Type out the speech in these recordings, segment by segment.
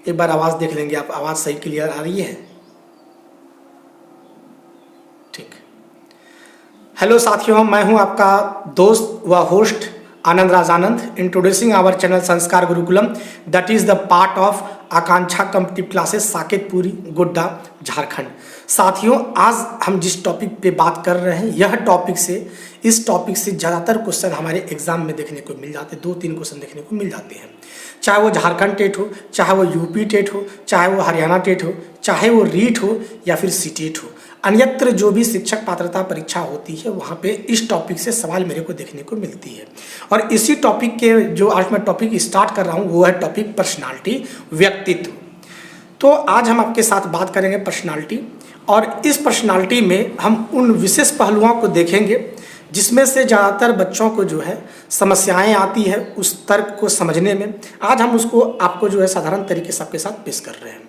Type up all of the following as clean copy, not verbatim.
एक बार आवाज़ देख लेंगे आप, आवाज़ सही क्लियर आ रही है? ठीक। हेलो साथियों, मैं हूं आपका दोस्त व host Anand Rajanand, introducing our channel Sanskar Gurukulam that is the part of Akanksha competitive classes Saketpuri Godda Jharkhand. साथियों, आज हम जिस टॉपिक पे बात कर रहे हैं, इस टॉपिक से ज़्यादातर क्वेश्चन हमारे एग्जाम में देखने को मिल जाते हैं। 2-3 क्वेश्चन देखने को मिल जाते हैं, चाहे वो झारखंड टेट हो, चाहे वो यूपी टेट हो, चाहे वो हरियाणा टेट हो, चाहे वो रीट हो या फिर सीटेट हो। अन्यत्र जो भी शिक्षक पात्रता परीक्षा होती है वहाँ पे इस टॉपिक से सवाल मेरे को देखने को मिलती है। और इसी टॉपिक के जो आज मैं टॉपिक स्टार्ट कर रहा हूँ वो है टॉपिक पर्सनालिटी, व्यक्तित्व। तो आज हम आपके साथ बात करेंगे पर्सनालिटी, और इस पर्सनालिटी में हम उन विशेष पहलुओं को देखेंगे जिसमें से ज़्यादातर बच्चों को जो है समस्याएं आती है उस तर्क को समझने में। आज हम उसको आपको जो है साधारण तरीके से आपके साथ पेश कर रहे हैं।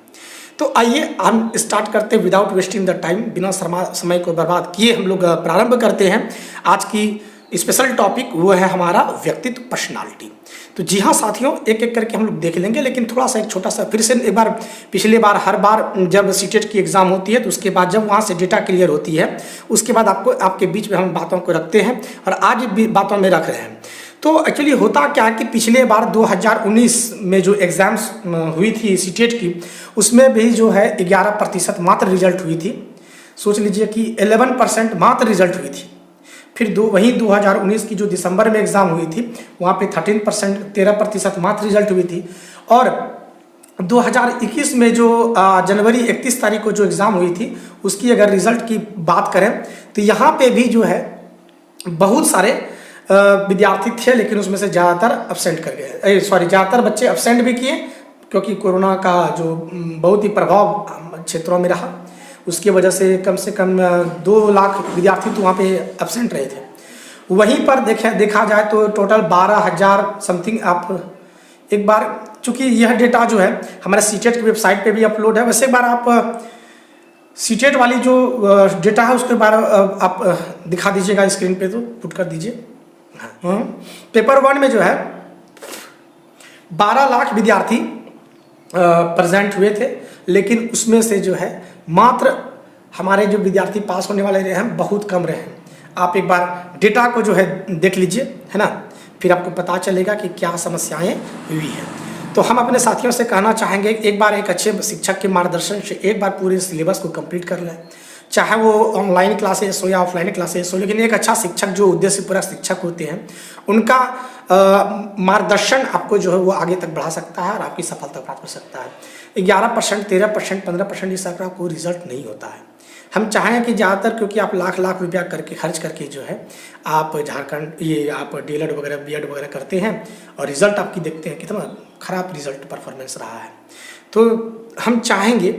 तो आइए हम स्टार्ट करते हैं विदाउट वेस्टिंग द टाइम, बिना समय को बर्बाद किए हम लोग प्रारंभ करते हैं आज की स्पेशल टॉपिक, वो है हमारा व्यक्तित्व, पर्सनालिटी। तो जी हाँ साथियों, एक एक करके हम लोग देख लेंगे, लेकिन थोड़ा सा एक छोटा सा फिर से एक बार, पिछले बार हर बार जब सीटेट की एग्जाम होती है तो उसके बाद जब वहाँ से डेटा क्लियर होती है उसके बाद आपके बीच में हम बातों को रखते हैं और आज भी बातों में रख रहे हैं। तो एक्चुअली होता क्या है कि पिछले बार 2019 में जो एग्ज़ाम्स हुई थी सीटेट की, उसमें भी जो है 11% मात्र रिजल्ट हुई थी। सोच लीजिए कि 11% मात्र रिजल्ट हुई थी। फिर वहीं 2019 की जो दिसंबर में एग्ज़ाम हुई थी वहाँ पे 13% मात्र रिजल्ट हुई थी। और 2021 में जो जनवरी 31 तारीख को जो एग्ज़ाम हुई थी उसकी अगर रिज़ल्ट की बात करें तो यहाँ पे भी जो है बहुत सारे विद्यार्थी थे, लेकिन उसमें से ज़्यादातर अब्सेंट कर गए, ज़्यादातर बच्चे अब्सेंट भी किए क्योंकि कोरोना का जो बहुत ही प्रभाव क्षेत्रों में रहा, उसकी वजह से कम 2 लाख विद्यार्थी तो वहाँ पे अब्सेंट रहे थे। वहीं पर देखा जाए तो टोटल 12,000 समथिंग। आप एक बार, चूँकि यह डेटा जो है हमारे सीटेट की वेबसाइट पे भी अपलोड है, वैसे एक बार आप सीटेट वाली जो डेटा है उसके बारे आप दिखा दीजिएगा स्क्रीन पे, तो पुट कर दीजिए। पेपर 1 में जो है 12 लाख विद्यार्थी प्रेजेंट हुए थे, लेकिन उसमें से जो है मात्र हमारे जो विद्यार्थी पास होने वाले रहे हैं बहुत कम रहे हैं। आप एक बार डेटा को जो है देख लीजिए, है ना, फिर आपको पता चलेगा कि क्या समस्याएं हुई हैं। तो हम अपने साथियों से कहना चाहेंगे एक बार एक अच्छे शिक्षक के मार्गदर्शन से एक बार पूरे सिलेबस को कंप्लीट कर लें, चाहे वो ऑनलाइन क्लासेस हो या ऑफलाइन क्लासेस हो, लेकिन एक अच्छा शिक्षक जो उद्देश्यपूर्वक शिक्षक होते हैं उनका मार्गदर्शन आपको जो है वो आगे तक बढ़ा सकता है और आपकी सफलता प्राप्त कर सकता है। 11%, 13%, 15% इस तरह का कोई रिजल्ट नहीं होता है। हम चाहें कि ज़्यादातर, क्योंकि आप लाख लाख रुपया करके खर्च करके जो है आप झारखंड ये आप डीएलएड वगैरह बीएड वगैरह करते हैं और रिज़ल्ट आपकी देखते हैं कितना ख़राब रिज़ल्ट परफॉर्मेंस रहा है। तो हम चाहेंगे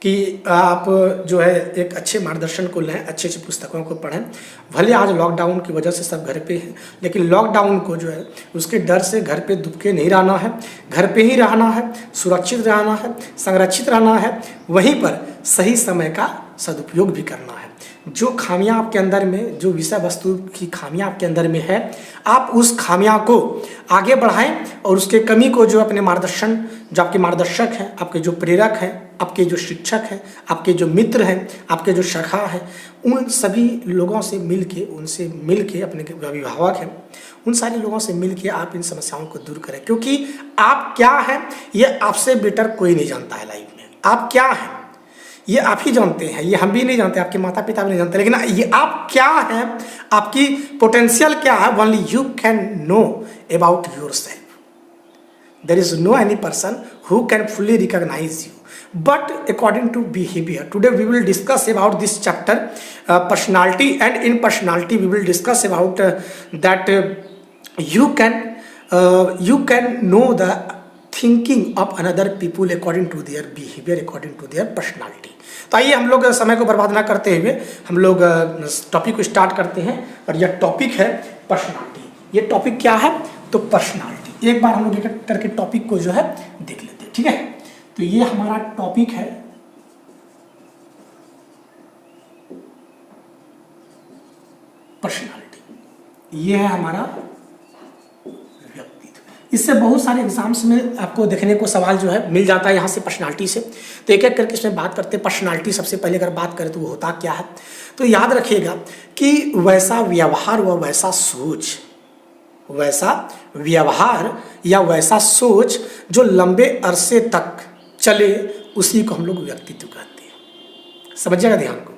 कि आप जो है एक अच्छे मार्गदर्शन को लें, अच्छे अच्छे पुस्तकों को पढ़ें। भले आज लॉकडाउन की वजह से सब घर पे हैं, लेकिन लॉकडाउन को जो है उसके डर से घर पे दुबके नहीं रहना है, घर पे ही रहना है, सुरक्षित रहना है, संरक्षित रहना है, वहीं पर सही समय का सदुपयोग भी करना है। जो खामियां आपके अंदर में, जो विषय वस्तु की खामियां आपके अंदर में है, आप उस खामियां को आगे बढ़ाएं और उसके कमी को जो अपने मार्गदर्शन, जो आपके मार्गदर्शक हैं, आपके जो प्रेरक हैं, आपके जो शिक्षक हैं, आपके जो मित्र हैं, आपके जो शाखा हैं, उन सभी लोगों से उनसे मिल के अपने अभिभावक हैं, उन सारे लोगों से मिल के आप इन समस्याओं को दूर करें। क्योंकि आप क्या हैं ये आपसे बेटर कोई नहीं जानता है लाइफ में। आप क्या हैं ये आप ही जानते हैं, ये हम भी नहीं जानते, आपके माता पिता भी नहीं जानते, लेकिन ये आप क्या हैं, आपकी पोटेंशियल क्या है, only you can know about yourself. There is no any person who can fully recognise you but according to behavior. Today we will discuss about this chapter, personality, and in personality we will discuss about that you can know the thinking of another people according to their behavior, according to their personality. तो आइए हम लोग समय को बर्बाद ना करते हुए हम लोग टॉपिक को स्टार्ट करते हैं, और यह टॉपिक है पर्सनालिटी। ये टॉपिक क्या है? तो पर्सनालिटी। एक बार हम लोग एक करके टॉपिक को जो है देख लेते हैं, ठीक है। तो ये हमारा टॉपिक है पर्सनालिटी, ये है हमारा व्यक्तित्व। इससे बहुत सारे एग्जाम्स में आपको देखने को सवाल जो है मिल जाता है यहाँ से पर्सनालिटी से। तो एक एक करके इसमें बात करते हैं। पर्सनालिटी सबसे पहले अगर बात करें तो वो होता क्या है, तो याद रखिएगा कि वैसा व्यवहार व वैसा सोच, वैसा व्यवहार या वैसा सोच जो लंबे अरसे तक चले, उसी को हम लोग व्यक्तित्व कहते हैं। समझिएगा ध्यान को।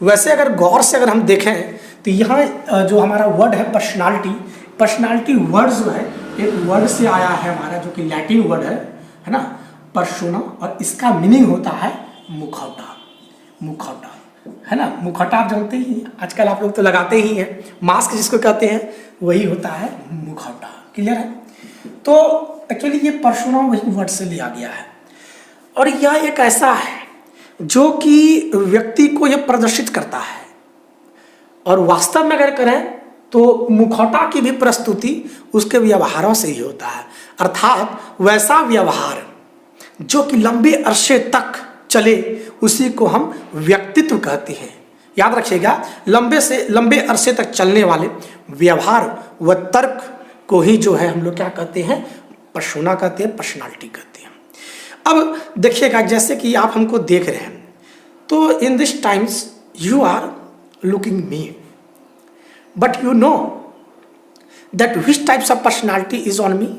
वैसे अगर गौर से अगर हम देखें तो यहाँ जो हमारा वर्ड है पर्सनालिटी वर्ड जो है एक वर्ड से आया है हमारा, जो कि लैटिन वर्ड है ना, पर्सोना, और इसका मीनिंग होता है मुखौटा है ना। मुखौटा आप जानते ही, आजकल आप लोग तो लगाते ही हैं, मास्क जिसको कहते हैं वही होता है मुखौटा। क्लियर है? तो एक्चुअली ये पर्सोना वही वर्ड से लिया गया है, और यह एक ऐसा है जो कि व्यक्ति को यह प्रदर्शित करता है। और वास्तव में अगर करें तो मुखौटा की भी प्रस्तुति उसके व्यवहारों से ही होता है, अर्थात वैसा व्यवहार जो कि लंबे अरसे तक चले, उसी को हम व्यक्तित्व कहते हैं। याद रखिएगा, लंबे अरसे तक चलने वाले व्यवहार व तर्क को ही जो है हम लोग क्या कहते हैं, पर्सोना कहते हैं, पर्सनालिटी कहते हैं। अब देखिएगा, जैसे कि आप हमको देख रहे हैं, तो in this times you are looking me, but you know that which types of personality is on me,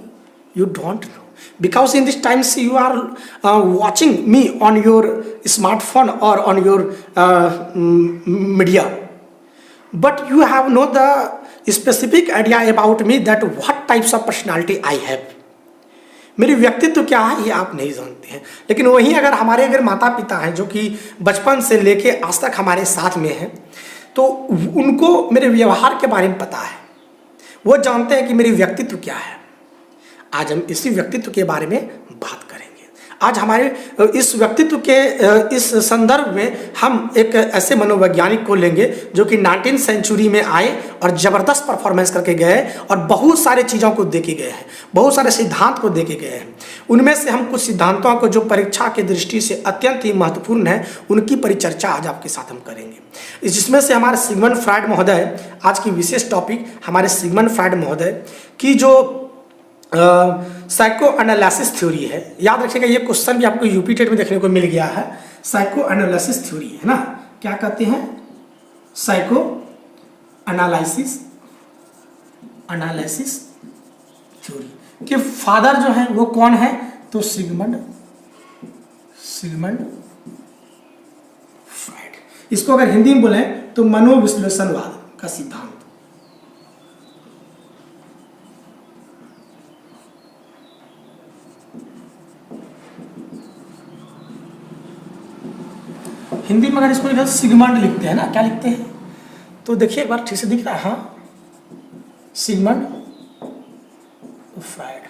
you don't know, because in this times you are watching me on your smartphone or on your media, but you have no the specific idea about me that what types of personality I have. मेरी व्यक्तित्व क्या है ये आप नहीं जानते हैं। लेकिन वहीं अगर माता पिता हैं जो कि बचपन से लेके आज तक हमारे साथ में हैं, तो उनको मेरे व्यवहार के बारे में पता है, वो जानते हैं कि मेरी व्यक्तित्व क्या है। आज हम इसी व्यक्तित्व के बारे में बात करेंगे। आज हमारे इस व्यक्तित्व के इस संदर्भ में हम एक ऐसे मनोवैज्ञानिक को लेंगे जो कि 19वीं सेंचुरी में आए और ज़बरदस्त परफॉर्मेंस करके गए और बहुत सारे चीज़ों को देखे गए हैं, बहुत सारे सिद्धांत को देखे गए हैं। उनमें से हम कुछ सिद्धांतों को जो परीक्षा की दृष्टि से अत्यंत ही महत्वपूर्ण है, उनकी परिचर्चा आज आपके साथ हम करेंगे। जिसमें से हमारे सिगमंड फ्रायड महोदय, आज की विशेष टॉपिक हमारे सिगमंड फ्रायड महोदय की जो साइको एनालिसिस थ्योरी है। याद रखिएगा, ये क्वेश्चन भी आपको यूपी टेट में देखने को मिल गया है। साइको एनालिसिस थ्योरी है ना, क्या कहते हैं, साइको एनालिसिस थ्योरी के फादर जो है वो कौन है, तो सिगमंड फ्रायड। इसको अगर हिंदी में बोले तो मनोविश्लेषणवाद का सिद्धांत। हिंदी में अगर इसको सिगमंड लिखते हैं ना, क्या लिखते हैं, तो देखिए एक बार ठीक से दिख रहा है, हाँ, सिगमंड फ्रायड।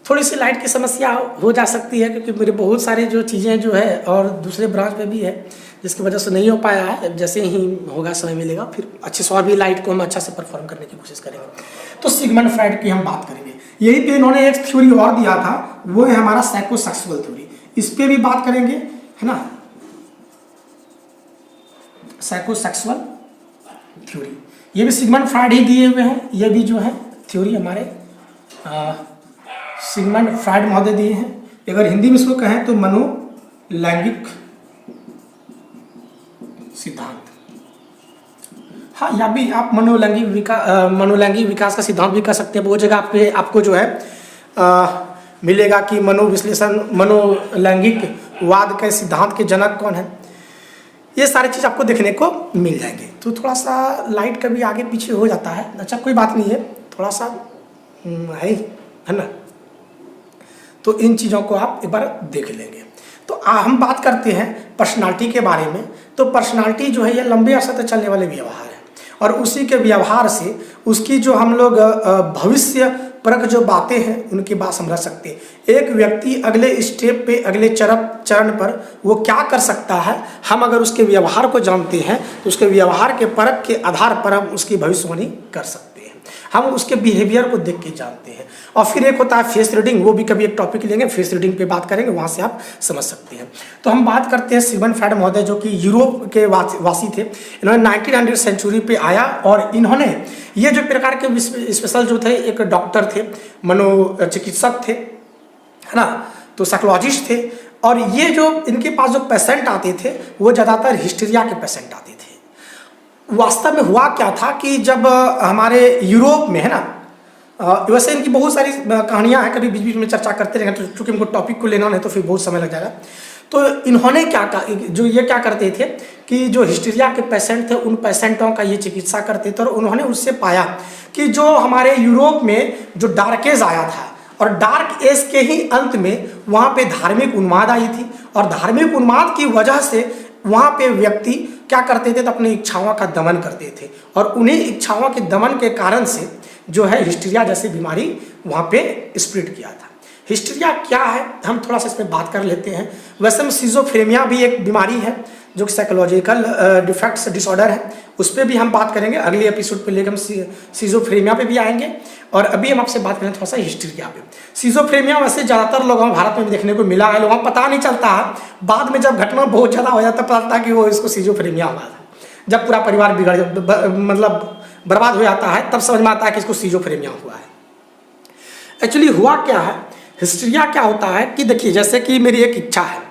थोड़ी सी लाइट की समस्या हो जा सकती है क्योंकि मेरे बहुत सारे जो चीज़ें जो है और दूसरे ब्रांच में भी है, जिसकी वजह से नहीं हो पाया है। जैसे ही होगा, समय मिलेगा, फिर अच्छे से और भी लाइट को हम अच्छा से परफॉर्म करने की कोशिश करेंगे। तो सिगमंड फ्रायड की हम बात करेंगे। यही पे इन्होंने एक थ्योरी और दिया था, वो है हमारा साइकोसेक्सुअल थ्योरी। इस पर भी बात करेंगे, है ना, साइकोसेक्सुअल थ्योरी। ये भी सिगमंड फ्रायड ही दिए हुए हैं। ये भी जो है थ्योरी हमारे सिगमंड फ्रायड महोदय दिए हैं। अगर हिंदी में इसको कहें तो मनोलैंगिक सिद्धांत। हाँ, या भी आप मनोलैंगिक विकास का सिद्धांत भी कह सकते हैं। वो जगह आपको जो है मिलेगा कि मनोलैंगिकवाद के सिद्धांत के जनक कौन है। ये सारी चीज़ आपको देखने को मिल जाएंगे। तो थोड़ा सा लाइट कभी आगे पीछे हो जाता है, अच्छा कोई बात नहीं है, थोड़ा सा है ना। तो इन चीज़ों को आप एक बार देख लेंगे। तो हम बात करते हैं पर्सनालिटी के बारे में। तो पर्सनालिटी जो है ये लंबे अरसे तक चलने वाले व्यवहार है, और उसी के व्यवहार से उसकी जो हम लोग भविष्य परक जो बातें हैं उनकी बात समझ सकते हैं। एक व्यक्ति अगले स्टेप पे, अगले चरण पर वो क्या कर सकता है, हम अगर उसके व्यवहार को जानते हैं तो उसके व्यवहार के परक के आधार पर हम उसकी भविष्यवाणी कर सकते हैं। हम उसके बिहेवियर को देख के जानते हैं। और फिर एक होता है फेस रीडिंग, वो भी कभी एक टॉपिक लेंगे, फेस रीडिंग पे बात करेंगे, वहाँ से आप समझ सकते हैं। तो हम बात करते हैं सिगमंड फ्रायड महोदय, जो कि यूरोप के वासी थे। इन्होंने 1900 सेंचुरी पे आया और इन्होंने ये जो प्रकार के स्पेशल जो थे, एक डॉक्टर थे, मनोचिकित्सक थे, है ना, तो साइकोलॉजिस्ट थे। और ये जो इनके पास जो पेशेंट आते थे वो ज़्यादातर हिस्टीरिया के पेशेंट आते थे। वास्तव में हुआ क्या था कि जब हमारे यूरोप में, है ना, वैसे इनकी बहुत सारी कहानियां हैं, कभी बीच बीच में चर्चा करते रहेंगे, तो चूंकि हमको टॉपिक को लेना है तो फिर बहुत समय लग जाएगा। तो इन्होंने क्या करते थे कि जो हिस्टीरिया के पेशेंट थे उन पेशेंटों का ये चिकित्सा करते थे। और उन्होंने उससे पाया कि जो हमारे यूरोप में जो डार्क एज आया था, और डार्क एज के ही अंत में वहाँ पे धार्मिक उन्माद आई थी, और धार्मिक उन्माद की वजह से वहाँ पे व्यक्ति क्या करते थे, तो अपनी इच्छाओं का दमन करते थे। और उन्हीं इच्छाओं के दमन के कारण से जो है हिस्टीरिया जैसी बीमारी वहाँ पे स्प्रेड किया था। हिस्टीरिया क्या है, हम थोड़ा सा इसमें बात कर लेते हैं। वैसे में सिजोफ्रेनिया भी एक बीमारी है जो कि साइकोलॉजिकल डिफेक्ट्स डिसऑर्डर है, उस पर भी हम बात करेंगे। अगले एपिसोड पे लेकर हम सिजोफ्रेनिया पे भी आएंगे। और अभी हम आपसे बात करें थोड़ा सा हिस्टीरिया पे। सिजोफ्रेनिया वैसे ज़्यादातर लोगों भारत में भी देखने को मिला है, लोगों को पता नहीं चलता है, बाद में जब घटना बहुत ज़्यादा हो जाता है पता चलता है कि वो इसको सिजोफ्रेनिया हुआ था। जब पूरा परिवार बिगड़ मतलब बर्बाद हो जाता है, तब समझ में आता है कि इसको सिजोफ्रेनिया हुआ है। एक्चुअली हुआ क्या है, हिस्टीरिया क्या होता है कि देखिए, जैसे कि मेरी एक इच्छा है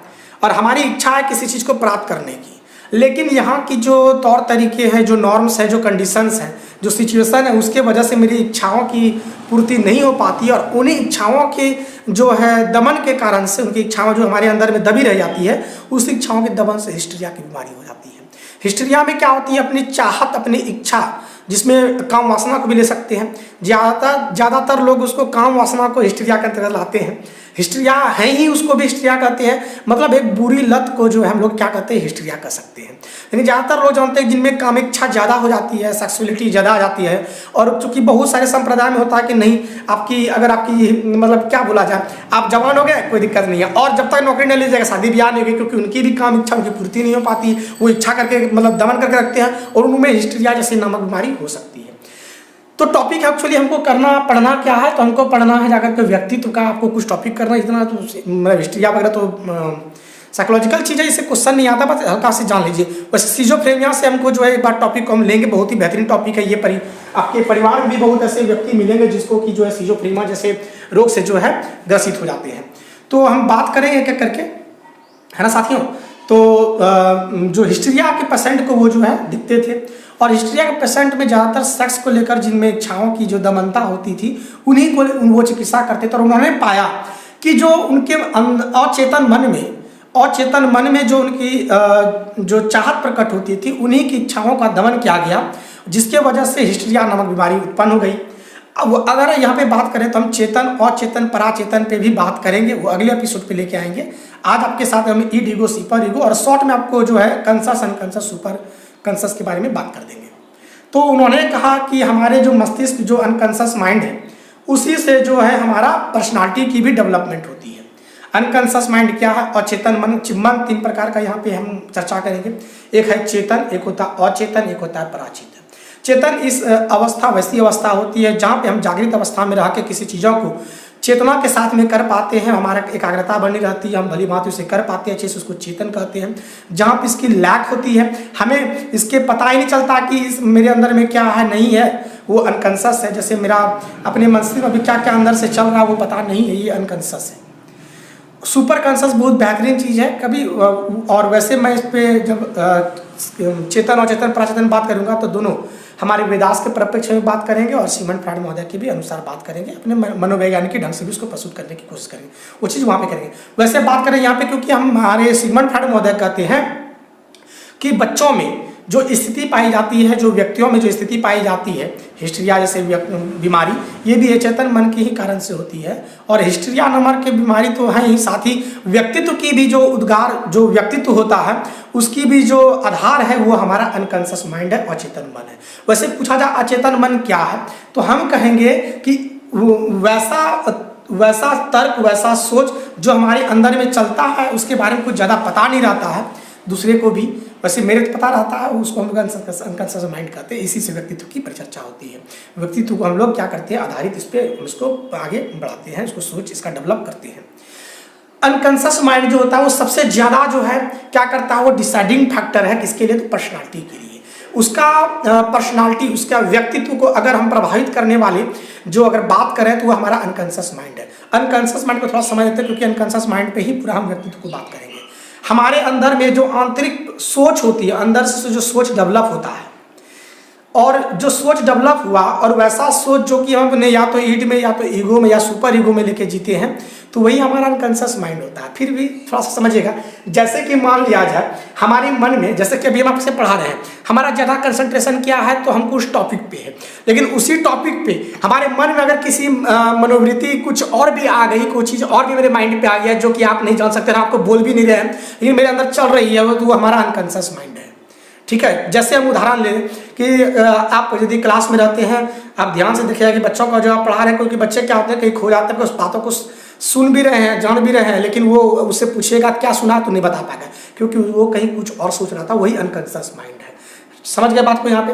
और हमारी इच्छा है किसी चीज़ को प्राप्त करने की, लेकिन यहाँ की जो तौर तरीके हैं, जो नॉर्म्स हैं, जो कंडीशंस हैं, जो सिचुएशन है, उसके वजह से मेरी इच्छाओं की पूर्ति नहीं हो पाती। और उन्हीं इच्छाओं के जो है दमन के कारण से, उनकी इच्छाओं जो हमारे अंदर में दबी रह जाती है, उस इच्छाओं के दमन से हिस्टीरिया की बीमारी हो जाती है। हिस्टीरिया में क्या होती है, अपनी चाहत, अपनी इच्छा, जिसमें काम वासना को भी ले सकते हैं। ज़्यादातर लोग उसको काम वासना को हिस्टीरिया के अंतर्गत लाते हैं। हिस्टीरिया है ही, उसको भी हिस्टीरिया कहते हैं। मतलब एक बुरी लत को जो है हम लोग क्या कहते हैं, हिस्टीरिया कह सकते हैं। यानी ज़्यादातर लोग जानते हैं जिनमें काम इच्छा ज़्यादा हो जाती है, सेक्सुअलिटी ज़्यादा आ जाती है। और चूंकि बहुत सारे संप्रदाय में होता है कि नहीं, अगर आपकी मतलब क्या बोला जाए, आप जवान हो गए कोई दिक्कत नहीं है, और जब तक नौकरी नहीं ली जाएगा शादी ब्याह नहीं होगी, क्योंकि उनकी भी काम इच्छा उनकी पूर्ति नहीं हो पाती, वो इच्छा करके मतलब दमन करके रखते हैं, और उनमें हिस्टीरिया जैसी नामक बीमारी हो सकती है। तो टॉपिक एक्चुअली हमको पढ़ना क्या है, तो हमको पढ़ना है जाकर के व्यक्तित्व का, आपको कुछ टॉपिक करना इतना तो मतलब हिस्टीरिया वगैरह तो साइकोलॉजिकल चीज़ है, इससे क्वेश्चन नहीं आता, बस हल्का से जान लीजिए। वैसे सिजोफ्रेनिया से हमको जो है एक बार टॉपिक को हम लेंगे, बहुत ही बेहतरीन टॉपिक है ये। आपके परिवार में भी बहुत ऐसे व्यक्ति मिलेंगे जिसको कि जो है सिजोफ्रेनिया जैसे रोग से जो है ग्रसित हो जाते हैं। तो हम बात करेंगे एक एक करके, है ना साथियों। तो जो हिस्टीरिया के पेशेंट को वो जो है दिखते थे, और हिस्टीरिया के पेशेंट में ज़्यादातर सेक्स को लेकर जिनमें इच्छाओं की जो दमनता होती थी, उन्हीं को वो चिकित्सा करते थे। और उन्होंने पाया कि जो उनके अचेतन मन में जो उनकी जो चाहत प्रकट होती थी, उन्हीं की इच्छाओं का दमन किया गया, जिसके वजह से हिस्टीरिया नामक बीमारी उत्पन्न हो गई। अब अगर यहाँ पे बात करें तो हम चेतन, अचेतन, पराचेतन पे भी बात करेंगे, वो अगले एपिसोड पे लेके आएंगे। आज आपके साथ हम ईड, ईगो, सुपर ईगो और शॉर्ट में आपको जो है कॉन्शस, अनकॉन्शस, सुपर कॉन्शस के बारे में बात कर देंगे। तो उन्होंने कहा कि हमारे जो मस्तिष्क, जो अनकॉन्शस माइंड है, उसी से जो है हमारा पर्सनालिटी की भी डेवलपमेंट होती है। अनकॉन्शस माइंड क्या है, अचेतन मन, तीन प्रकार का यहाँ पे हम चर्चा करेंगे। एक है चेतन, एक होता है अचेतन, एक होता है पराचेतन। चेतन इस अवस्था वैसी अवस्था होती है जहाँ पे हम जागृत अवस्था में रह के किसी चीज़ों को चेतना के साथ में कर पाते हैं, हमारा एकाग्रता बनी रहती है, हम भली भांति उसे कर पाते हैं अच्छे से, उसको चेतन कहते हैं। जहाँ पे इसकी लैक होती है, हमें इसके पता ही नहीं चलता कि मेरे अंदर में क्या है नहीं है, वो अनकॉन्शस है। जैसे मेरा अपने मस्तिष्क में अभी क्या क्या अंदर से चल रहा है वो पता नहीं है, ये अनकॉन्शस है। सुपर कॉन्शस बहुत बेहतरीन चीज़ है कभी, और वैसे मैं इस पर जब चेतन और चेतन पराचेतन बात करूँगा तो दोनों हमारे वेदास के परिप्रेक्ष्य में बात करेंगे और सिगमंड फ्रायड महोदय के भी अनुसार बात करेंगे, अपने मनोवैज्ञानिक ढंग से भी उसको प्रस्तुत करने की कोशिश करेंगे, वो चीज़ वहाँ पे करेंगे। वैसे बात करें यहाँ पे, क्योंकि हमारे सिगमंड फ्रायड महोदय कहते हैं कि बच्चों में जो स्थिति पाई जाती है, जो व्यक्तियों में जो स्थिति पाई जाती है, हिस्टीरिया जैसे बीमारी, ये भी अचेतन मन के ही कारण से होती है। और हिस्टीरिया नामक की बीमारी तो है ही, साथ ही व्यक्तित्व की भी जो उद्गार, जो व्यक्तित्व होता है, उसकी भी जो आधार है वो हमारा अनकॉन्शस माइंड है, अचेतन मन है। वैसे पूछा जाए अचेतन मन क्या है, तो हम कहेंगे कि वैसा तर्क, वैसा सोच जो हमारे अंदर में चलता है, उसके बारे में कुछ ज़्यादा पता नहीं रहता है, दूसरे को भी। वैसे मेरे तो पता रहता है, उसको हम लोग अनकॉन्शियस माइंड कहते हैं। इसी से व्यक्तित्व की परिचर्चा होती है। व्यक्तित्व को हम लोग क्या करते हैं, आधारित इस पर उसको आगे बढ़ाते हैं, उसको सोच इसका डेवलप करते हैं। अनकॉन्शियस माइंड जो होता है वो सबसे ज़्यादा जो है क्या करता है, वो डिसाइडिंग फैक्टर है किसके लिए, तो पर्सनालिटी के लिए। उसका पर्सनालिटी, उसका व्यक्तित्व को अगर हम प्रभावित करने वाले जो अगर बात करें तो वो हमारा अनकॉन्शियस माइंड है। अनकॉन्शियस माइंड को थोड़ा समझ लेते हैं, क्योंकि अनकॉन्शियस माइंड पे ही पूरा हम व्यक्तित्व को बात करेंगे। हमारे अंदर में जो आंतरिक सोच होती है, अंदर से जो सोच डेवलप होता है, और जो सोच डेवलप हुआ और वैसा सोच जो कि हम अपने या तो ईड में या तो ईगो में या सुपर ईगो में लेके जीते हैं, तो वही हमारा अनकॉन्शियस माइंड होता है। फिर भी थोड़ा सा समझिएगा, जैसे कि मान लिया जाए हमारे मन में, जैसे कि अभी हम आपसे पढ़ा रहे हैं, हमारा ज़्यादा कंसंट्रेशन क्या है, तो हमको उस टॉपिक पे है। लेकिन उसी टॉपिक पे हमारे मन में अगर किसी मनोवृत्ति कुछ और भी आ गई, कोई चीज़ और भी मेरे माइंड पे आ गया जो कि आप नहीं जान सकते, आपको बोल भी नहीं रहे हैं, लेकिन मेरे अंदर चल रही है, तो वो हमारा अनकॉन्शियस माइंड है। ठीक है। जैसे हम उदाहरण लें कि आप यदि क्लास में रहते हैं, आप ध्यान से देखिएगा कि बच्चों का जो आप पढ़ा रहे हैं, क्योंकि बच्चे क्या होते हैं, कहीं खो जाते हैं, उस बातों को सुन भी रहे हैं, जान भी रहे हैं, लेकिन वो उससे पूछेगा क्या सुना, तो नहीं बता पाएगा, क्योंकि वो कहीं कुछ और सोच रहा था। वही अनकॉन्शियस माइंड है। समझ गए बात को यहाँ पे।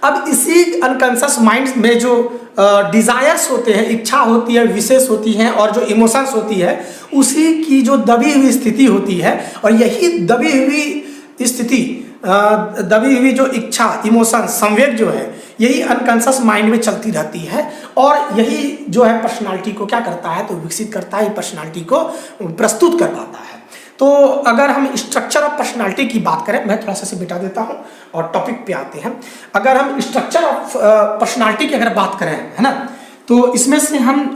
अब इसी अनकॉन्शियस माइंड में जो डिजायर्स होते हैं, इच्छा होती है, विशेष होती हैं, और जो इमोशंस होती है, उसी की जो दबी हुई स्थिति होती है, और यही दबी हुई स्थिति, दबी हुई जो इच्छा, इमोशन, संवेग जो है, यही अनकॉन्शियस माइंड में चलती रहती है, और यही जो है पर्सनालिटी को क्या करता है, तो विकसित करता है, पर्सनालिटी को प्रस्तुत कर पाता है। तो अगर हम स्ट्रक्चर ऑफ पर्सनालिटी की बात करें, मैं थोड़ा सा से बिटा देता हूं और टॉपिक पे आते हैं। अगर हम स्ट्रक्चर ऑफ पर्सनालिटी की अगर बात करें, है ना, तो इसमें से हम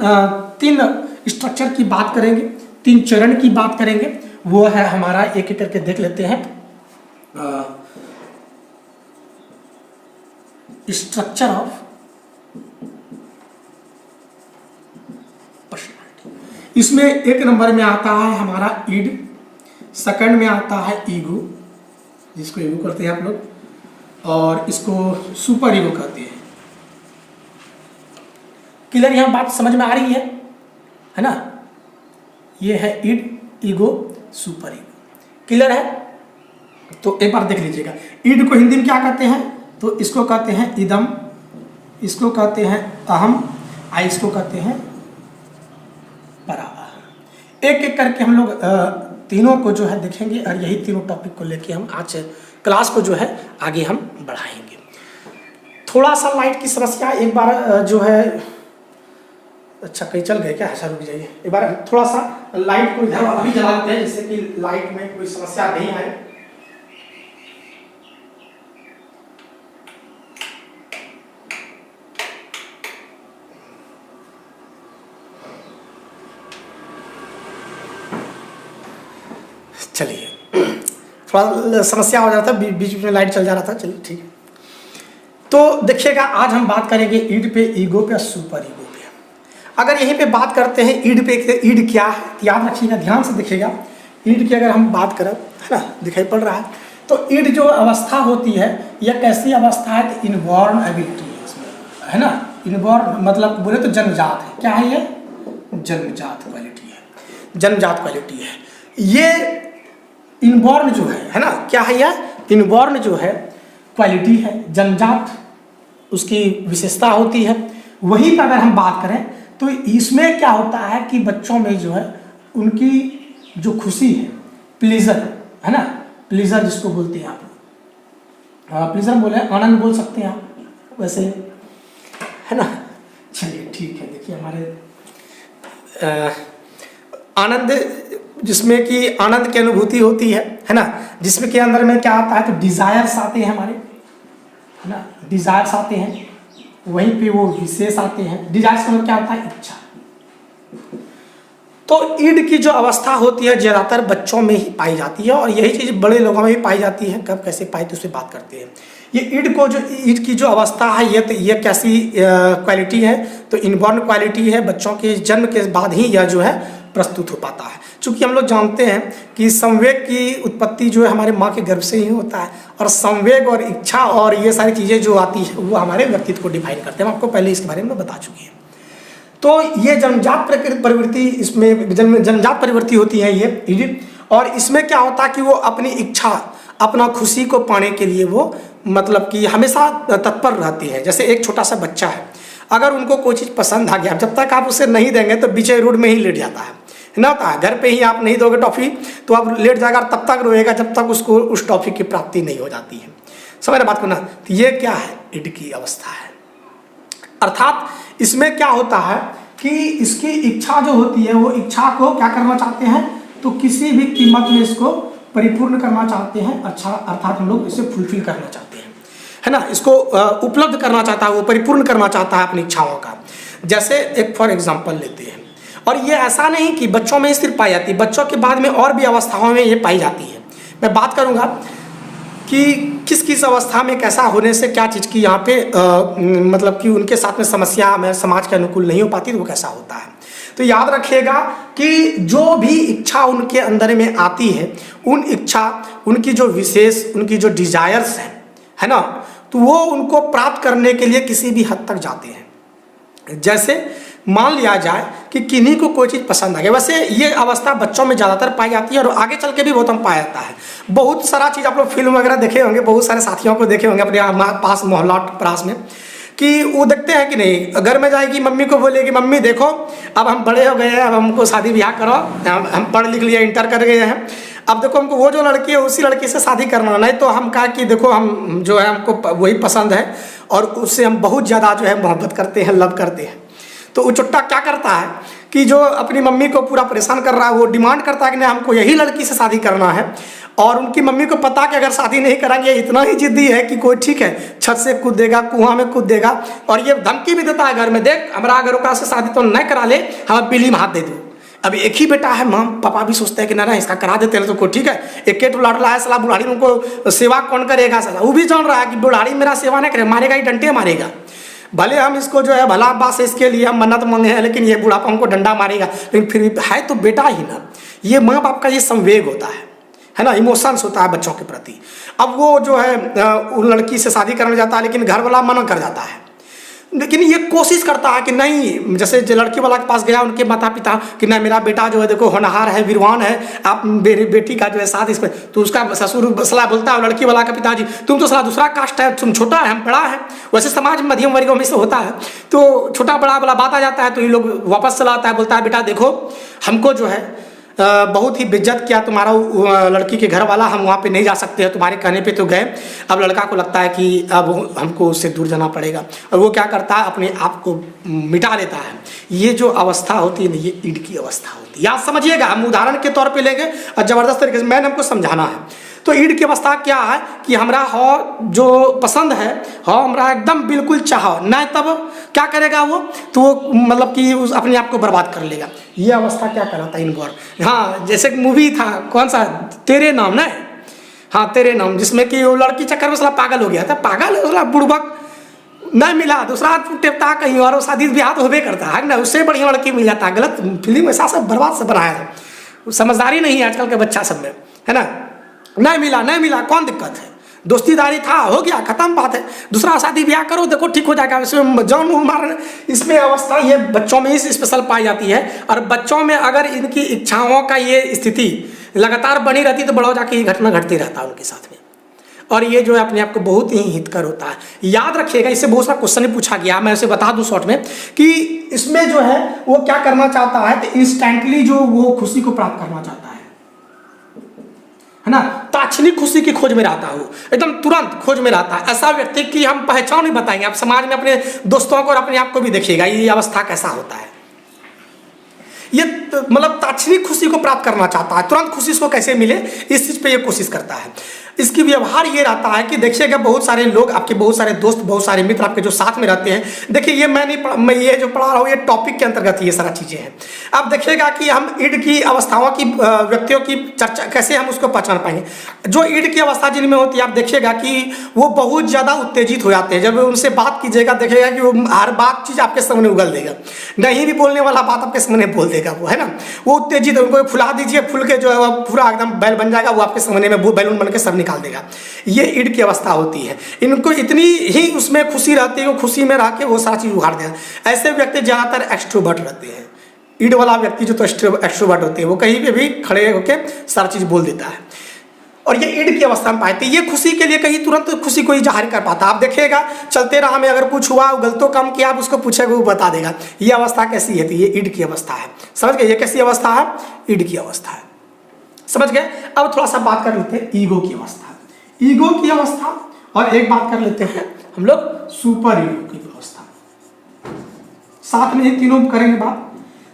3 स्ट्रक्चर की बात करेंगे, 3 चरण की बात करेंगे। वो है हमारा, एक एक करके देख लेते हैं। स्ट्रक्चर ऑफ पर्सनालिटी, इसमें 1 नंबर में आता है हमारा ईड, सेकंड में आता है ईगो, जिसको ईगो करते हैं आप लोग, और इसको सुपर ईगो कहते हैं। क्लियर, यहां बात समझ में आ रही है ना। ये है ईड, ईगो, सुपर ईगो। क्लियर है। तो एक बार देख लीजिएगा, ईड को हिंदी में क्या कहते हैं, तो इसको कहते हैं इदम, इसको कहते हैं अहम, इसको कहते हैं पराअहम। एक एक करके हम लोग तीनों को जो है देखेंगे, और यही तीनों टॉपिक को लेके हम आज क्लास को जो है आगे हम बढ़ाएंगे। थोड़ा सा लाइट की समस्या एक बार जो है, अच्छा कहीं चल गए क्या, ऐसा रुक जाइए, एक बार थोड़ा सा लाइट को इधर अभी जला देते हैं, जिससे कि लाइट में कोई समस्या नहीं आए। चलिए, थोड़ा समस्या हो जाता था, बीच में लाइट चल जा रहा था। चलिए ठीक है। तो देखिएगा, आज हम बात करेंगे ईड पे, ईगो पे, सुपर ईगो पे। अगर यहीं पे बात करते हैं ईड पे, ईड क्या है, याद रखिएगा, ध्यान से देखिएगा। ईड की अगर हम बात करें, है ना, दिखाई पड़ रहा है, तो ईड जो अवस्था होती है, यह कैसी अवस्था है, तो इनबॉर्न एबिलिटी है इसमें, है ना। इनबॉर्न मतलब बोले तो जन्मजात है। क्या है ये, जन्मजात क्वालिटी है, जन्मजात क्वालिटी है ये। इनबॉर्न जो है ना, क्या है यह, इनबॉर्न जो है क्वालिटी है, जन्मजात उसकी विशेषता होती है। वहीं पर अगर हम बात करें तो इसमें क्या होता है कि बच्चों में जो है उनकी जो खुशी है, प्लीजर, है ना, प्लीजर जिसको बोलते हैं आप, प्लीजर बोले, आनंद बोल सकते हैं आप वैसे, है ना। चलिए ठीक है। देखिए हमारे आनंद, जिसमें कि आनंद की अनुभूति होती है ना, जिसमें के अंदर में क्या आता है, तो डिजायर्स आते हैं हमारे, है ना, डिजायर्स आते हैं, वहीं पे वो विशेष आते हैं। डिजायर्स का मतलब क्या होता है, इच्छा। तो ईड की जो अवस्था होती है ज़्यादातर बच्चों में ही पाई जाती है, और यही चीज़ बड़े लोगों में भी पाई जाती है। कब कैसे पाई, तो उस पर बात करते हैं। ये ईड को, जो ईड की जो अवस्था है, ये कैसी क्वालिटी है, तो इनबॉर्न क्वालिटी है। बच्चों के जन्म के बाद ही यह जो है प्रस्तुत हो पाता है। चूँकि हम लोग जानते हैं कि संवेग की उत्पत्ति जो है हमारे माँ के गर्भ से ही होता है, और संवेग और इच्छा और ये सारी चीज़ें जो आती है वो हमारे व्यक्तित्व को डिफाइन करते हैं। हम आपको पहले इसके बारे में बता चुके हैं। तो ये जन्मजात प्रवृत्ति, इसमें जन्मजात प्रवृत्ति होती है ये ईड, और इसमें क्या होता है कि वो अपनी इच्छा, अपना खुशी को पाने के लिए वो मतलब कि हमेशा तत्पर रहती है। जैसे एक छोटा सा बच्चा है, अगर उनको कोई चीज़ पसंद आ गया, जब तक आप उसे नहीं देंगे तो बीच रोड में ही लेट जाता है ना, होता है। घर पे ही आप नहीं दोगे टॉफ़ी तो आप लेट जाएगा, तब तक रोएगा जब तक उसको उस टॉफ़ी की प्राप्ति नहीं हो जाती है। समझ रहे बात को ना। तो ये क्या है, ईड की अवस्था है। अर्थात इसमें क्या होता है कि इसकी इच्छा जो होती है, वो इच्छा को क्या करना चाहते हैं, तो किसी भी कीमत में इसको परिपूर्ण करना चाहते हैं। अच्छा, अर्थात हम लोग इसे फुलफिल करना चाहते हैं, है ना, इसको उपलब्ध करना चाहता है, वो परिपूर्ण करना चाहता है अपनी इच्छाओं का। जैसे एक फॉर एग्जांपल लेते हैं, और ये ऐसा नहीं कि बच्चों में ही सिर्फ पाई जाती है, बच्चों के बाद में और भी अवस्थाओं में ये पाई जाती है। मैं बात करूँगा कि किस किस अवस्था में कैसा होने से क्या चीज़ की यहाँ पे मतलब कि उनके साथ में समस्या में समाज के अनुकूल नहीं हो पाती, तो वो कैसा होता है। तो याद रखिएगा कि जो भी इच्छा उनके अंदर में आती है, उन इच्छा, उनकी जो विशेष, उनकी जो डिजायर्स है ना, तो वो उनको प्राप्त करने के लिए किसी भी हद तक जाते हैं। जैसे मान लिया जाए कि किन्हीं को कोई चीज़ पसंद आ गई, वैसे ये अवस्था बच्चों में ज़्यादातर पाई जाती है और आगे चल के भी बहुत हम पाया जाता है। बहुत सारा चीज़ आप लोग फिल्म वगैरह देखे होंगे, बहुत सारे साथियों को देखे होंगे अपने पास मोहल्ला पास में, कि वो देखते हैं कि नहीं, घर में जाएगी मम्मी को बोलेगी, मम्मी देखो अब हम बड़े हो गए हैं, अब हमको शादी ब्याह करो, हम पढ़ लिख लिए, इंटर कर गए हैं, अब देखो हमको वो जो लड़की है उसी लड़की से शादी करना, नहीं तो हम कहा कि देखो हम जो है हमको वही पसंद है और उससे हम बहुत ज़्यादा जो है मोहब्बत करते हैं, लव करते हैं। तो वो चुट्टा क्या करता है कि जो अपनी मम्मी को पूरा परेशान कर रहा है, वो डिमांड करता है कि नहीं हमको यही लड़की से शादी करना है। और उनकी मम्मी को पता कि अगर शादी नहीं कराएंगे, इतना ही जिद्दी है कि कोई ठीक है छत से कूद देगा, कुआं में कूद देगा, और ये धमकी भी देता है घर में, देख हमारा अगर ओकरा से शादी तो नहीं करा ले, हम बिल्ली में हाथ दे दो। अब एक ही बेटा है, माँ पापा भी सोचते हैं कि ना इसका करा देते हैं तो कोई ठीक है, एक तो लड़ रहा है साला, बुढ़ाड़ी में उनको सेवा कौन करेगा साला, वो भी जान रहा है कि बुढ़ाड़ी मेरा सेवा नहीं करे, मारेगा ही, डंडे मारेगा। भले हम इसको जो है भला बास इसके लिए हम मन्नत मांगे हैं, लेकिन ये बुढ़ापा हमको डंडा मारेगा, लेकिन फिर भी है तो बेटा ही ना। ये माँ बाप का ये संवेग होता है ना, इमोशंस होता है बच्चों के प्रति। अब वो जो है उन लड़की से शादी करने जाता है, लेकिन घर वाला मना कर जाता है, लेकिन ये कोशिश करता है कि नहीं, जैसे जो लड़की वाला के पास गया उनके माता पिता कि नहीं मेरा बेटा जो है देखो होनहार है, विद्वान है, आप मेरी बेटी का जो है शादी इसमें, तो उसका ससुर सलाह बोलता है लड़की वाला का पिताजी, तुम तो सलाह दूसरा कास्ट है, तुम छोटा है हम बड़ा है। वैसे समाज में मध्यम वर्गों में से होता है, तो छोटा बड़ा वाला बात आ जाता है, तो ये लोग वापस चला आता है, बोलता है बेटा देखो हमको जो है बहुत ही बेइज्जत किया तुम्हारा लड़की के घर वाला, हम वहाँ पे नहीं जा सकते हैं, तुम्हारे कहने पे तो गए। अब लड़का को लगता है कि अब हमको उससे दूर जाना पड़ेगा, और वो क्या करता है अपने आप को मिटा लेता है। ये जो अवस्था होती है ना, ये ईड की अवस्था होती है। याद समझिएगा, हम उदाहरण के तौर पे लेंगे और ज़बरदस्त तरीके से मैंने हमको समझाना है। तो ईड की अवस्था क्या है कि हमरा हो जो पसंद है, हो हमरा एकदम बिल्कुल चाहो नहीं, तब क्या करेगा वो, तो वो मतलब कि उस अपने आप को बर्बाद कर लेगा। ये अवस्था क्या कहलाता है इनगौर। हाँ, जैसे मूवी था कौन सा, तेरे नाम ना, हाँ तेरे नाम, जिसमें कि वो लड़की चक्कर में साला पागल हो गया था, पागल है साला, बुड़बक नहीं मिला, दूसरा टेपता कहीं और, वो शादी ब्याह तो होबे करता है ना, उससे बढ़िया लड़की मिल जाता है। गलत फिल्म ऐसा सब बर्बाद से बनाया था, समझदारी नहीं है आजकल के बच्चा सब में, है ना। नहीं मिला कौन दिक्कत है, दोस्तीदारी था, हो गया, खत्म बात है, दूसरा शादी ब्याह करो, देखो ठीक हो जाएगा। इसमें जौन उम्र, इसमें अवस्था ये बच्चों में ही स्पेशल पाई जाती है। और बच्चों में अगर इनकी इच्छाओं का ये स्थिति लगातार बनी रहती तो बड़ा जाके ये घटना घटती रहता है उनके साथ में, और ये जो है अपने आप को बहुत ही हितकर होता है। याद रखिएगा, इससे बहुत सारा क्वेश्चन भी पूछा गया, मैं उसे बता दूं शॉर्ट में कि इसमें जो है वो क्या करना चाहता है, तो इंस्टेंटली जो वो खुशी को प्राप्त करना चाहता है ना, तात्क्षणिक खुशी की खोज में रहता है, वो एकदम तुरंत खोज में रहता है। ऐसा व्यक्ति की हम पहचान नहीं बताएंगे, आप समाज में अपने दोस्तों को और अपने आप को भी देखिएगा ये अवस्था कैसा होता है। ये मतलब तात्क्षणिक खुशी को प्राप्त करना चाहता है, तुरंत खुशी इसको कैसे मिले इस चीज पे ये कोशिश करता है। इसकी व्यवहार ये रहता है कि देखिएगा बहुत सारे लोग, आपके बहुत सारे दोस्त, बहुत सारे मित्र आपके जो साथ में रहते हैं, देखिए ये मैं ये जो पढ़ा रहा हूँ ये टॉपिक के अंतर्गत ये सारा चीज़ें हैं। अब देखिएगा कि हम ईड की अवस्थाओं की व्यक्तियों की चर्चा कैसे हम उसको पहचान पाएंगे। जो ईड की अवस्था जिनमें होती है, आप देखिएगा कि वो बहुत ज़्यादा उत्तेजित हो जाते हैं। जब उनसे बात कीजिएगा देखिएगा कि वो हर बात चीज़ आपके सामने उगल देगा, नहीं भी बोलने वाला बात आपके सामने बोल देगा वो, है ना। वो उत्तेजित, उनको फुला दीजिए, फुल के जो है वो पूरा एकदम बैल बन जाएगा, वो आपके सामने में बैलून बन के सब निकाल देगा। ये ईड की अवस्था होती है। इनको इतनी ही उसमें खुशी रहती है, वो खुशी में रह के वो सारा चीज उखाड़ देगा। ऐसे व्यक्ति ज्यादातर एक्सट्रोवर्ट रहते हैं, ईड वाला व्यक्ति जो तो एक्सट्रोवर्ट होते हैं, वो कहीं पे भी खड़े होकर सारा चीज़ बोल देता है, और ये ईड की अवस्था में पाते। ये खुशी के लिए कहीं तुरंत खुशी को ही जाहिर कर पाता। आप देखिएगा चलते राह में अगर कुछ हुआ, गलतों कम किया, आप उसको पूछेगा वो बता देगा। ये अवस्था कैसी है? तो ये ईड की अवस्था है। समझ गए? ये कैसी अवस्था है? ईड की अवस्था है। समझ गए? अब थोड़ा सा बात कर लेते हैं ईगो की अवस्था। ईगो की अवस्था, और एक बात कर लेते हैं हम लोग सुपर ईगो की अवस्था। साथ में ही तीनों करेंगे बात।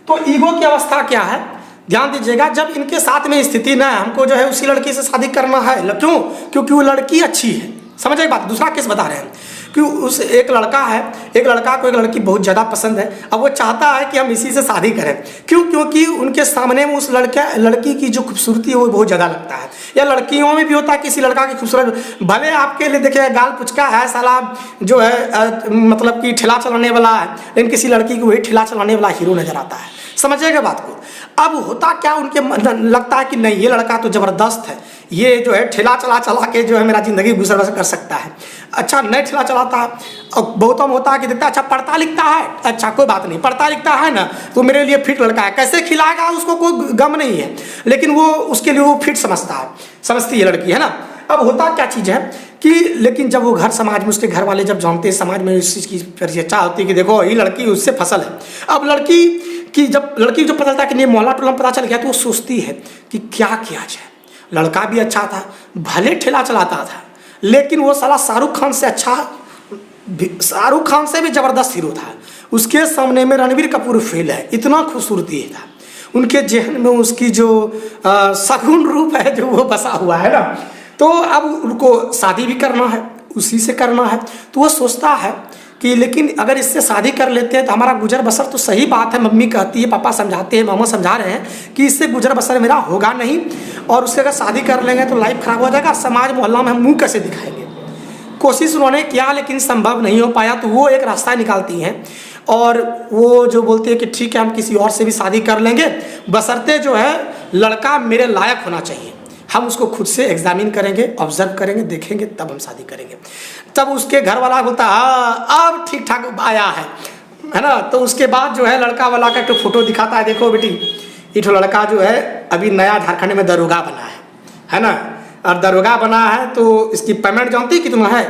तो ईगो की अवस्था क्या है? ध्यान दीजिएगा, जब इनके साथ में स्थिति ना है, हमको जो है उसी लड़की से शादी करना है। क्यों? क्योंकि वो लड़की अच्छी है। समझ आई बात? दूसरा केस बता रहे हैं कि उस एक लड़का है, एक लड़का को एक लड़की बहुत ज़्यादा पसंद है। अब वो चाहता है कि हम इसी से शादी करें। क्यों? क्योंकि उनके सामने में उस लड़की की जो खूबसूरती है वो बहुत ज़्यादा लगता है। या लड़कियों में भी होता है किसी लड़का की खूबसूरत, भले आपके लिए देखिए गाल पुचका है साला, जो है मतलब कि ठेला चलाने वाला है, लेकिन किसी लड़की को वही ठेला चलाने वाला हीरो नजर आता है। समझिएगा बात को? अब होता क्या, उनके लगता है कि नहीं ये लड़का तो ज़बरदस्त है, ये जो है ठेला चला चला के जो है मेरा ज़िंदगी गुजर बसर कर सकता है। अच्छा नहीं ठेला चलाता है, और बहुतों में होता है कि देखता अच्छा पढ़ता लिखता है, अच्छा कोई बात नहीं, पढ़ता लिखता है ना तो मेरे लिए फिट लड़का है, कैसे खिलाएगा उसको कोई गम नहीं है, लेकिन वो उसके लिए वो फिट समझती है लड़की, है ना। अब होता क्या चीज़ है कि लेकिन जब वो घर समाज में उसके घर वाले जब जानते हैं, समाज में इस चीज़ की चर्चा होती है कि देखो ये लड़की उससे फसल है। अब लड़की जो पता चलता है कि नहीं मोहल्ला टोला में पता चल गया, तो वो सोचती है कि क्या किया जाए। लड़का भी अच्छा था, भले ठेला चलाता था, लेकिन वो साला शाहरुख खान से अच्छा, शाहरुख खान से भी ज़बरदस्त हीरो था। उसके सामने में रणबीर कपूर फेल है, इतना खूबसूरती था उनके जहन में, उसकी जो सगुन रूप है जो वो बसा हुआ है ना। तो अब उनको शादी भी करना है, उसी से करना है। तो वो सोचता है कि लेकिन अगर इससे शादी कर लेते हैं तो हमारा गुजर बसर, तो सही बात है, मम्मी कहती है, पापा समझाते हैं, मामा समझा रहे हैं कि इससे गुजर बसर मेरा होगा नहीं, और उससे अगर शादी कर लेंगे तो लाइफ खराब हो जाएगा, समाज मोहल्ला में हम मुँह कैसे दिखाएंगे। कोशिश उन्होंने किया लेकिन संभव नहीं हो पाया। तो वो एक रास्ता निकालती हैं, और वो जो बोलती है कि ठीक है हम किसी और से भी शादी कर लेंगे, बशर्ते जो है लड़का मेरे लायक होना चाहिए, हम उसको खुद से एग्जामिन करेंगे, ऑब्जर्व करेंगे, देखेंगे, तब हम शादी करेंगे। तब उसके घर वाला बोलता हाँ अब ठीक ठाक आया है ना। तो उसके बाद जो है लड़का वाला का एक फोटो दिखाता है, देखो बेटी ये तो लड़का जो है अभी नया झारखंड में दरोगा बना है ना, और दरोगा बना है तो इसकी पेमेंट जानती कितना है?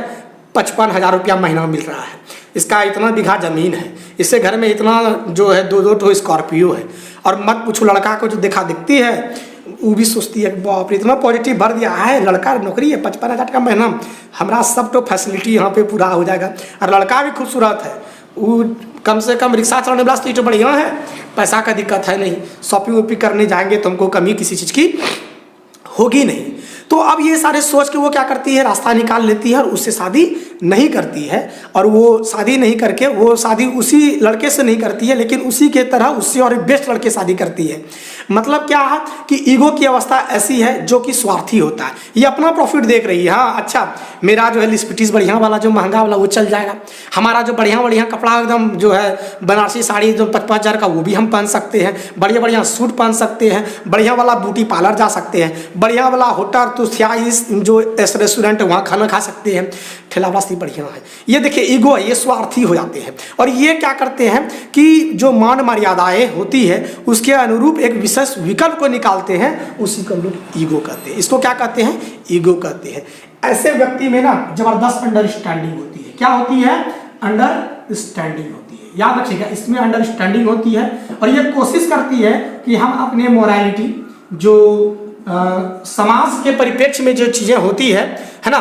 55,000 रुपया महीना मिल रहा है। इसका इतना बीघा ज़मीन है, इससे घर में इतना जो है 2-2 स्कॉर्पियो है, और मत पूछो लड़का को जो दिखती है वो भी सोचती है बाप रे इतना पॉजिटिव भर दिया है, लड़का नौकरी है, 55,000 का महीना, हमारा सब तो फैसिलिटी यहाँ पे पूरा हो जाएगा। और लड़का भी खूबसूरत है, वो कम से कम रिक्शा चलाने वाला तो बढ़िया है, पैसा का दिक्कत है नहीं, शॉपिंग वॉपिंग करने जाएंगे तो हमको कमी किसी चीज़ की होगी नहीं। तो अब ये सारे सोच के वो क्या करती है, रास्ता निकाल लेती है और उससे शादी नहीं करती है। और वो शादी नहीं करके वो शादी उसी लड़के से नहीं करती है, लेकिन उसी के तरह उससे और बेस्ट लड़के शादी करती है। मतलब क्या है कि ईगो की अवस्था ऐसी है जो कि स्वार्थी होता है, ये अपना प्रॉफिट देख रही है। हाँ अच्छा मेरा जो है लिस्पिटीज बढ़िया वाला जो महंगा वाला वो चल जाएगा, हमारा जो बढ़िया कपड़ा एकदम जो है बनारसी साड़ी जो 55,000 का वो भी हम पहन सकते हैं, बढ़िया सूट पहन सकते हैं, बढ़िया वाला ब्यूटी पार्लर जा सकते हैं, बढ़िया वाला होटल तो जो रेस्टोरेंट वहाँ खाना खा सकते हैं, ठेलावासी बढ़िया है। ये देखिए ईगो है, ये स्वार्थी हो जाते हैं। और ये क्या करते हैं कि जो मान मर्यादाएं होती है उसके अनुरूप एक विशेष विकल्प को निकालते हैं, उसी को हम लोग ईगो कहते हैं। इसको क्या कहते हैं? ईगो कहते हैं। ऐसे व्यक्ति में ना जबरदस्त अंडरस्टैंडिंग होती है। क्या होती है? अंडरस्टैंडिंग होती है। याद रखिएगा इसमें अंडरस्टैंडिंग होती है, और ये कोशिश करती है कि हम अपने मोरालिटी जो समाज के परिप्रेक्ष्य में जो चीज़ें होती है ना,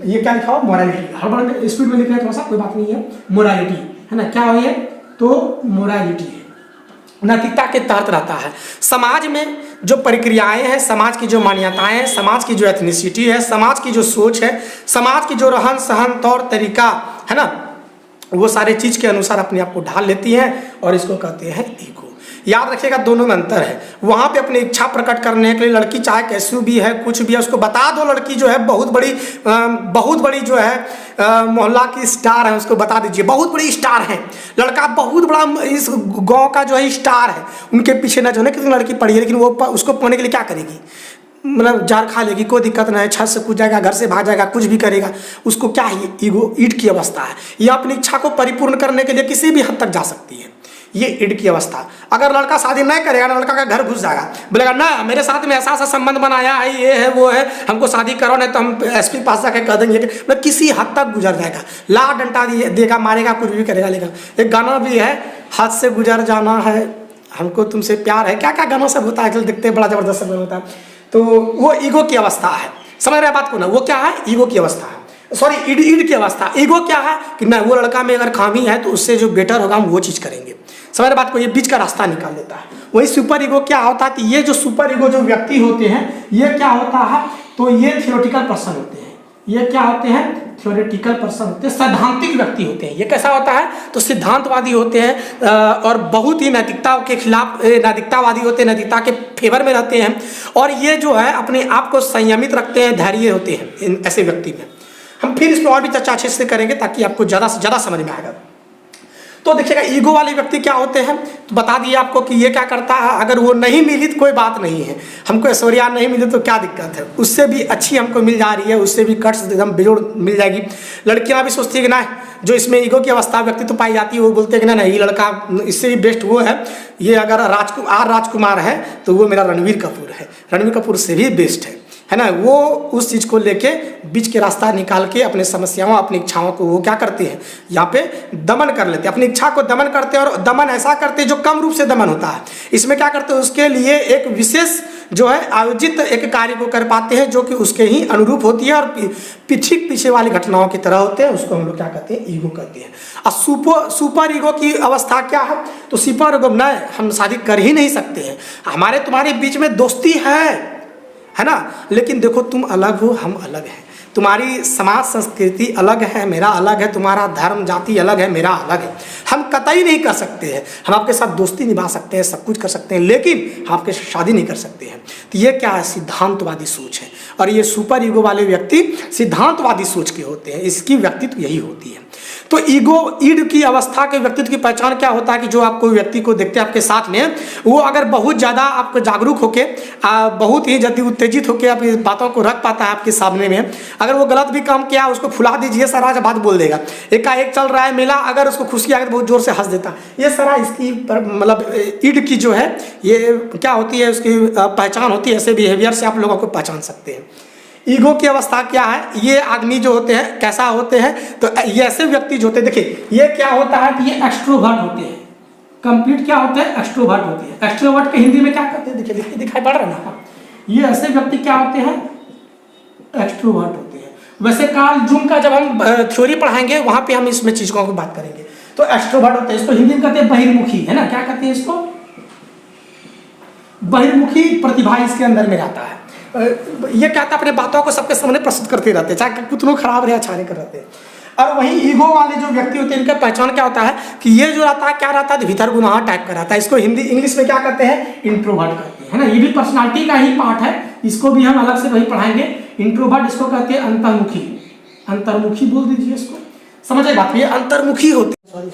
ये क्या लिखा हो? मोरालिटी, हड़बड़ में स्पीड में लिख रहे हैं थोड़ा सा, कोई बात नहीं है। मोरालिटी है ना, क्या है? तो मोरालिटी है, नैतिकता के तहत रहता है। समाज में जो प्रक्रियाएं हैं, समाज की जो मान्यताएं हैं, समाज की जो एथनिसिटी है, समाज की जो सोच है, समाज की जो रहन सहन तौर तरीका है ना, वो सारे चीज़ के अनुसार अपने आप को ढाल लेती हैं, और इसको कहते हैं ईगो। याद रखिएगा दोनों में अंतर है। वहाँ पे अपनी इच्छा प्रकट करने के लिए लड़की चाहे कैसी भी है, कुछ भी है, उसको बता दो लड़की जो है बहुत बड़ी जो है मोहल्ला की स्टार है, उसको बता दीजिए बहुत बड़ी स्टार है, लड़का बहुत बड़ा इस गांव का जो है स्टार है, उनके पीछे न जो है कितनी लड़की पड़ी है, लेकिन वो उसको पाने के लिए क्या करेगी? मतलब जार खा लेगी, कोई दिक्कत नहीं है, छत से कूद जाएगा, घर से भाग जाएगा, कुछ भी करेगा, उसको क्या है? ईगो, ईड की अवस्था है। यह अपनी इच्छा को परिपूर्ण करने के लिए किसी भी हद तक जा सकती है, ये ईड की अवस्था। अगर लड़का शादी नहीं करेगा ना, लड़का का घर घुस जाएगा, बोलेगा ना मेरे साथ में ऐसा ऐसा संबंध बनाया है, ये है वो है, हमको शादी करो नहीं तो हम एसपी के पास जाकर कह देंगे, मतलब किसी हद तक गुजर जाएगा, ला डंटा देगा, मारेगा, कुछ भी करेगा। लेकिन एक गाना भी है, हाथ से गुजर जाना है, हमको तुमसे प्यार है, क्या क्या गानों सब होता है, आजकल दिखते हैं, बड़ा जबरदस्त सब होता है। तो वो ईगो की अवस्था है, समझ रहे बात को ना, वो क्या है, ईगो की अवस्था है, सॉरी ईड की अवस्था। ईगो क्या है कि नहीं, वो लड़का में अगर खामी है तो उससे जो बेटर होगा हम वो चीज़ करेंगे, समझ रहे बात को, ये बीच का रास्ता निकाल देता है। वही सुपर ईगो क्या होता है कि ये जो सुपर ईगो जो व्यक्ति होते हैं, ये क्या होता है, तो ये थियोरेटिकल पर्सन होते हैं, ये क्या होते हैं, थ्योरेटिकल पर्सन होते हैं, सैद्धांतिक व्यक्ति होते हैं। ये कैसा होता है, तो सिद्धांतवादी होते हैं और बहुत ही नैतिकता के खिलाफ, नैतिकतावादी होते हैं, नैतिकता के फेवर में रहते हैं, और ये जो है अपने आप को संयमित रखते हैं, धैर्य होते हैं इन ऐसे व्यक्ति में। हम फिर इस पर और भी चर्चा अच्छे से करेंगे ताकि आपको ज़्यादा से ज़्यादा समझ में आएगा। तो देखिएगा ईगो वाले व्यक्ति क्या होते हैं, तो बता दिए आपको कि ये क्या करता है, अगर वो नहीं मिली तो कोई बात नहीं है, हमको ऐश्वर्या नहीं मिली तो क्या दिक्कत है, उससे भी अच्छी हमको मिल जा रही है, उससे भी कट्स एकदम बेजोड़ मिल जाएगी। लड़कियां भी सोचती है कि ना, जो इसमें ईगो की अवस्था व्यक्ति तो पाई जाती है, वो बोलते हैं कि नहीं ये लड़का इससे भी बेस्ट वो है, ये अगर राजकुमार है तो वो मेरा रणवीर कपूर है, रणवीर कपूर से भी बेस्ट है ना। वो उस चीज़ को लेके बीच के रास्ता निकाल के अपने समस्याओं, अपनी इच्छाओं को वो क्या करते हैं, यहाँ पे दमन कर लेते हैं, अपनी इच्छा को दमन करते हैं, और दमन ऐसा करते हैं जो कम रूप से दमन होता है। इसमें क्या करते हैं, उसके लिए एक विशेष जो है आयोजित एक कार्य को कर पाते हैं जो कि उसके ही अनुरूप होती है, और पीछे वाली घटनाओं की तरह होते हैं, उसको हम लोग क्या कहते हैं, ईगो कहते हैं। और सुपर ईगो की अवस्था क्या है, तो सुपर ईगो नहीं, हम शादी कर ही नहीं सकते हैं, हमारे तुम्हारे बीच में दोस्ती है ना, लेकिन देखो तुम अलग हो, हम अलग हैं, तुम्हारी समाज संस्कृति अलग है, मेरा अलग है, तुम्हारा धर्म जाति अलग है, मेरा अलग है, हम कतई नहीं कर सकते हैं, हम आपके साथ दोस्ती निभा सकते हैं, सब कुछ कर सकते हैं, लेकिन हम आपके शादी नहीं कर सकते हैं। तो ये क्या है, सिद्धांतवादी सोच है, और ये सुपर ईगो वाले व्यक्ति सिद्धांतवादी सोच के होते हैं, इसकी व्यक्तित्व यही होती है। तो ईड की अवस्था के व्यक्तित्व की पहचान क्या होता है कि जो आपको व्यक्ति को देखते हैं आपके साथ में, वो अगर बहुत ज़्यादा आपको जागरूक होके, बहुत ही जल्दी उत्तेजित होकर अपनी बातों को रख पाता है आपके सामने में, अगर वो गलत भी काम किया उसको फुला दीजिए, सारा बात बोल देगा, एक चल रहा है मेला, अगर उसको खुशी आ गई तो बहुत जोर से हंस देता, ये सारा इसकी मतलब ईड की जो है ये क्या होती है, उसकी पहचान होती है, ऐसे बिहेवियर से आप लोगों को पहचान सकते हैं। ईगो की अवस्था क्या है, ये आदमी जो होते हैं कैसा होते हैं, तो ये ऐसे व्यक्ति जो होते हैं, देखिए ये क्या होता है कि ये एक्सट्रोवर्ट होते हैं, कंप्लीट क्या होते हैं, एक्सट्रोवर्ट होते हैं। एक्सट्रोवर्ट के हिंदी में क्या कहते हैं, देखिए दिखाई पड़ रहा है ना, ये ऐसे व्यक्ति क्या होते हैं, एक्सट्रोवर्ट होते हैं। वैसे कार्ल जूंग का जब हम थ्योरी पढ़ाएंगे वहां पे हम इसमें चीजों की बात करेंगे। तो एक्सट्रोवर्ट होते हैं, इसको हिंदी में कहते हैं बहिर्मुखी, है ना, क्या कहते हैं इसको, बहिर्मुखी प्रतिभा इसके अंदर में रहता है। ये क्या था, अपने बातों को सबके सामने प्रस्तुत करते रहते हैं, चाहे कितनों खराब रहे अच्छा नहीं कर रहते। और वही ईगो वाले जो व्यक्ति होते हैं, इनका पहचान क्या होता है कि ये जो रहता है क्या रहता है, भीतर गुनाह टाइप का रहता है, इसको हिंदी इंग्लिश में क्या कहते हैं, इंट्रोवर्ट कहते हैं, है ना। ये भी पर्सनालिटी का ही पार्ट है, इसको भी हम अलग से वही पढ़ाएंगे। इंट्रोवर्ट इसको कहते हैं अंतर्मुखी, अंतर्मुखी बोल दीजिए इसको, समझे बात, ये अंतर्मुखी होती है, सॉरी